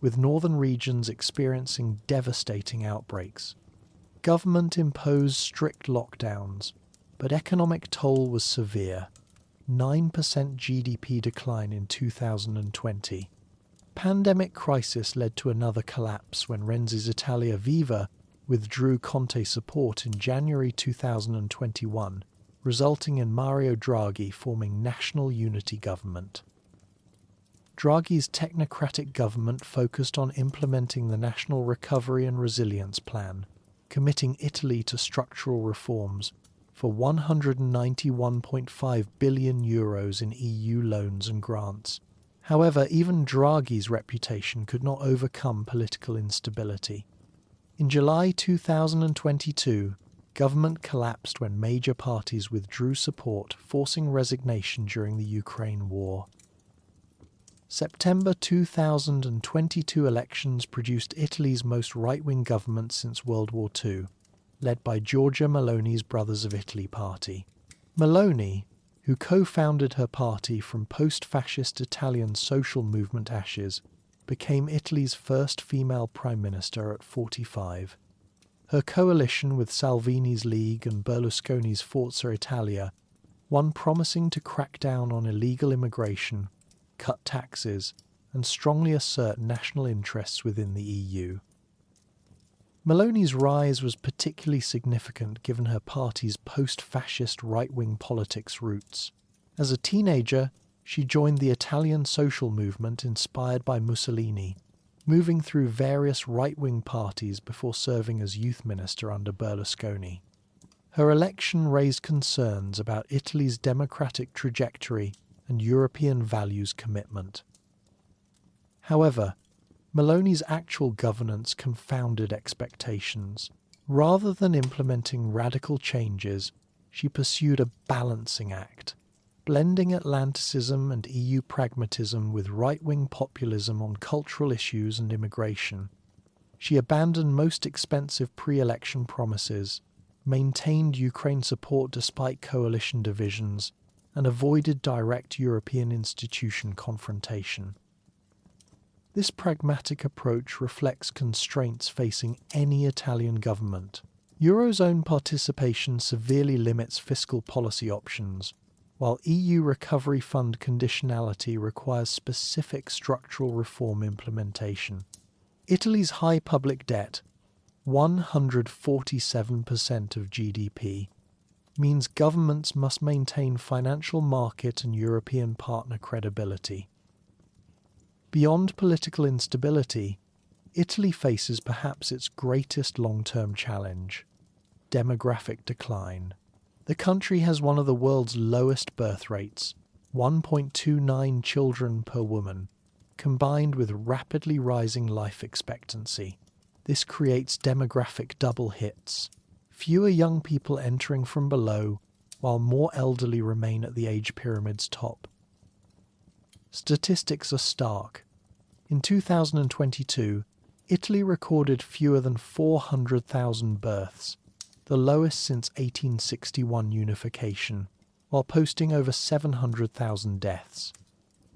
with northern regions experiencing devastating outbreaks. Government imposed strict lockdowns, but economic toll was severe. 9% GDP decline in 2020. Pandemic crisis led to another collapse when Renzi's Italia Viva withdrew Conte support in January 2021, resulting in Mario Draghi forming national unity government. Draghi's technocratic government focused on implementing the National Recovery and Resilience Plan, committing Italy to structural reforms for €191.5 billion in EU loans and grants. However, even Draghi's reputation could not overcome political instability. In July 2022, government collapsed when major parties withdrew support, forcing resignation during the Ukraine war. September 2022 elections produced Italy's most right-wing government since World War II, led by Giorgia Meloni's Brothers of Italy party. Meloni, who co-founded her party from post-fascist Italian social movement ashes, became Italy's first female prime minister at 45. Her coalition with Salvini's League and Berlusconi's Forza Italia, one promising to crack down on illegal immigration, cut taxes, and strongly assert national interests within the EU. Meloni's rise was particularly significant given her party's post-fascist right-wing politics roots. As a teenager, she joined the Italian social movement inspired by Mussolini, moving through various right-wing parties before serving as youth minister under Berlusconi. Her election raised concerns about Italy's democratic trajectory and European values commitment. However, Meloni's actual governance confounded expectations. Rather than implementing radical changes, she pursued a balancing act, blending Atlanticism and EU pragmatism with right-wing populism on cultural issues and immigration. She abandoned most expensive pre-election promises, maintained Ukraine support despite coalition divisions, and avoided direct European institution confrontation. This pragmatic approach reflects constraints facing any Italian government. Eurozone participation severely limits fiscal policy options, while EU Recovery Fund conditionality requires specific structural reform implementation. Italy's high public debt, 147% of GDP, means governments must maintain financial market and European partner credibility. Beyond political instability, Italy faces perhaps its greatest long-term challenge: demographic decline. The country has one of the world's lowest birth rates, 1.29 children per woman, combined with rapidly rising life expectancy. This creates demographic double hits. Fewer young people entering from below, while more elderly remain at the age pyramid's top. Statistics are stark. In 2022, Italy recorded fewer than 400,000 births, the lowest since 1861 unification, while posting over 700,000 deaths.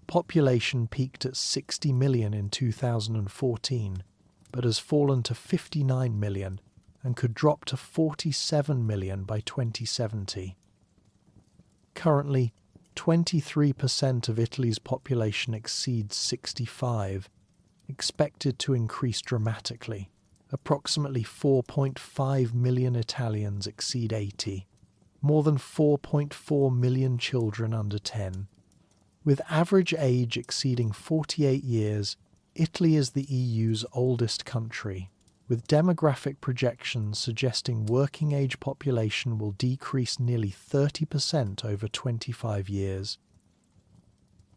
Population peaked at 60 million in 2014, but has fallen to 59 million and could drop to 47 million by 2070. Currently, 23% of Italy's population exceeds 65, expected to increase dramatically. Approximately 4.5 million Italians exceed 80, more than 4.4 million children under 10. With average age exceeding 48 years, Italy is the EU's oldest country, with demographic projections suggesting working-age population will decrease nearly 30% over 25 years.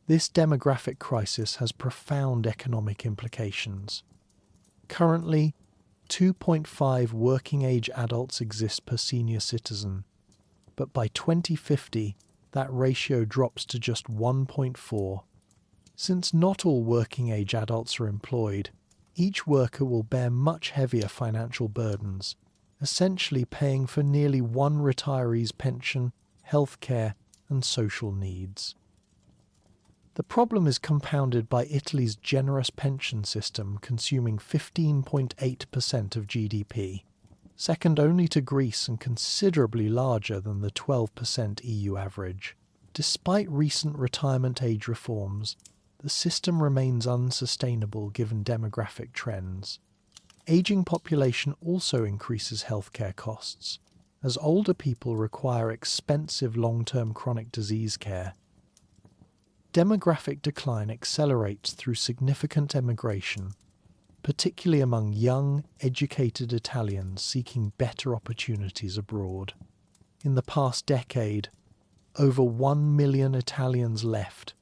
This demographic crisis has profound economic implications. Currently, 2.5 working-age adults exist per senior citizen, but by 2050, that ratio drops to just 1.4. Since not all working-age adults are employed, each worker will bear much heavier financial burdens, essentially paying for nearly one retiree's pension, healthcare, and social needs. The problem is compounded by Italy's generous pension system consuming 15.8% of GDP, second only to Greece and considerably larger than the 12% EU average. Despite recent retirement age reforms, the system remains unsustainable given demographic trends. Aging population also increases healthcare costs, as older people require expensive long-term chronic disease care. Demographic decline accelerates through significant emigration, particularly among young, educated Italians seeking better opportunities abroad. In the past decade, over 1 million Italians left,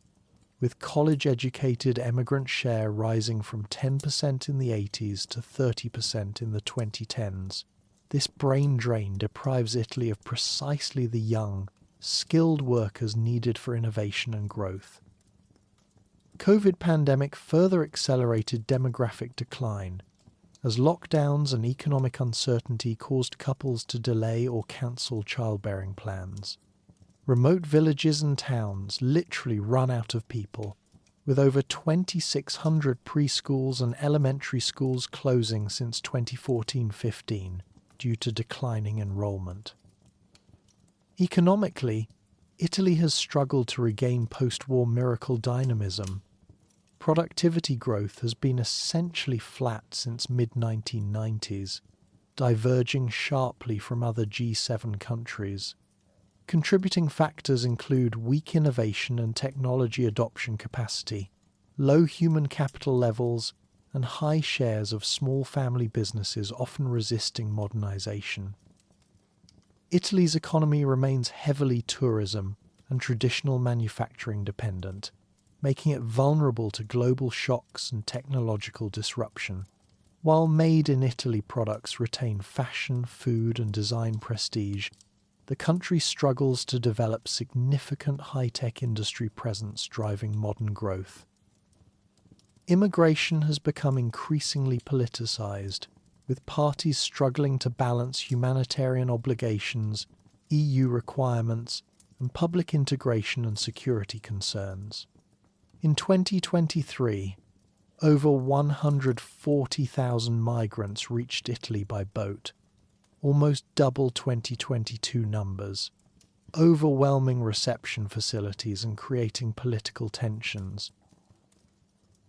with college-educated emigrant share rising from 10% in the 80s to 30% in the 2010s. This brain drain deprives Italy of precisely the young, skilled workers needed for innovation and growth. COVID pandemic further accelerated demographic decline, as lockdowns and economic uncertainty caused couples to delay or cancel childbearing plans. Remote villages and towns literally run out of people, with over 2,600 preschools and elementary schools closing since 2014-15 due to declining enrollment. Economically, Italy has struggled to regain post-war miracle dynamism. Productivity growth has been essentially flat since mid-1990s, diverging sharply from other G7 countries. Contributing factors include weak innovation and technology adoption capacity, low human capital levels, and high shares of small family businesses often resisting modernization. Italy's economy remains heavily tourism and traditional manufacturing dependent, making it vulnerable to global shocks and technological disruption. While made-in-Italy products retain fashion, food, and design prestige, the country struggles to develop significant high-tech industry presence driving modern growth. Immigration has become increasingly politicized, with parties struggling to balance humanitarian obligations, EU requirements, and public integration and security concerns. In 2023, over 140,000 migrants reached Italy by boat, almost double 2022 numbers, overwhelming reception facilities and creating political tensions.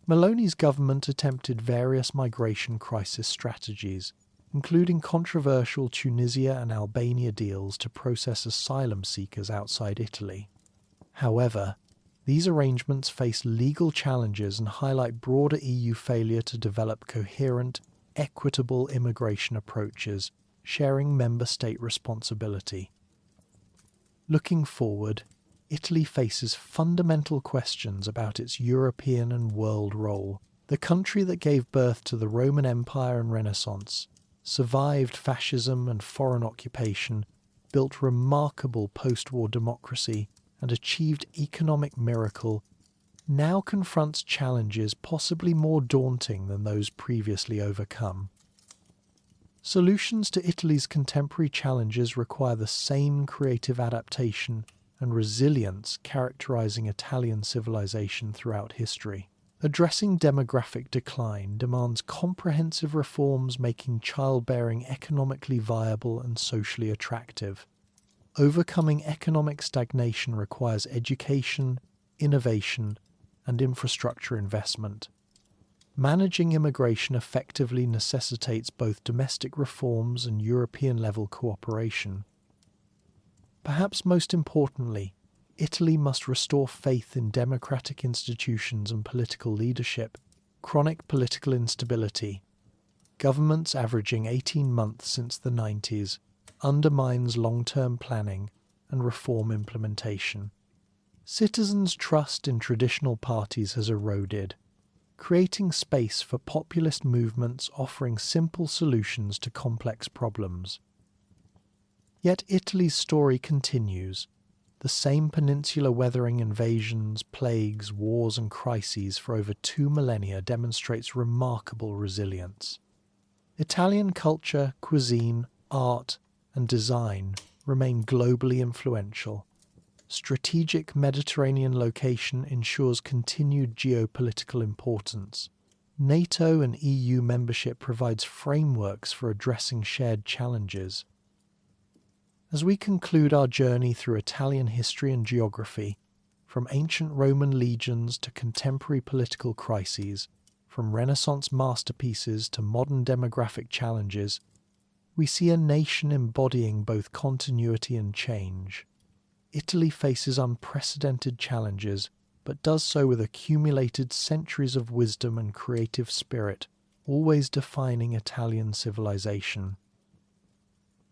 Meloni's government attempted various migration crisis strategies, including controversial Tunisia and Albania deals to process asylum seekers outside Italy. However, these arrangements face legal challenges and highlight broader EU failure to develop coherent, equitable immigration approaches, sharing member state responsibility. Looking forward, Italy faces fundamental questions about its European and world role. The country that gave birth to the Roman Empire and Renaissance, survived fascism and foreign occupation, built remarkable post-war democracy, and achieved economic miracle, now confronts challenges possibly more daunting than those previously overcome. Solutions to Italy's contemporary challenges require the same creative adaptation and resilience characterizing Italian civilization throughout history. Addressing demographic decline demands comprehensive reforms making childbearing economically viable and socially attractive. Overcoming economic stagnation requires education, innovation, and infrastructure investment. Managing immigration effectively necessitates both domestic reforms and European-level cooperation. Perhaps most importantly, Italy must restore faith in democratic institutions and political leadership. Chronic political instability, governments averaging 18 months since the 90s, undermines long-term planning and reform implementation. Citizens' trust in traditional parties has eroded, creating space for populist movements offering simple solutions to complex problems. Yet Italy's story continues. The same peninsula weathering invasions, plagues, wars and crises for over 2 millennia demonstrates remarkable resilience. Italian culture, cuisine, art and design remain globally influential. Strategic Mediterranean location ensures continued geopolitical importance. NATO and EU membership provides frameworks for addressing shared challenges. As we conclude our journey through Italian history and geography, from ancient Roman legions to contemporary political crises, from Renaissance masterpieces to modern demographic challenges, we see a nation embodying both continuity and change. Italy faces unprecedented challenges, but does so with accumulated centuries of wisdom and creative spirit, always defining Italian civilization.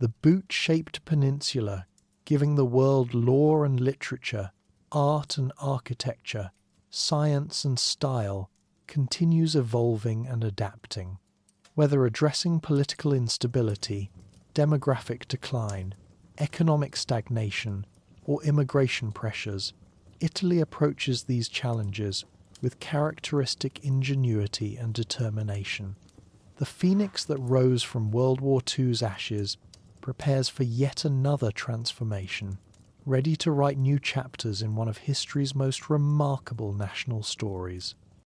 The boot-shaped peninsula, giving the world lore and literature, art and architecture, science and style, continues evolving and adapting. Whether addressing political instability, demographic decline, economic stagnation, or immigration pressures, Italy approaches these challenges with characteristic ingenuity and determination. The phoenix that rose from World War II's ashes prepares for yet another transformation, ready to write new chapters in one of history's most remarkable national stories.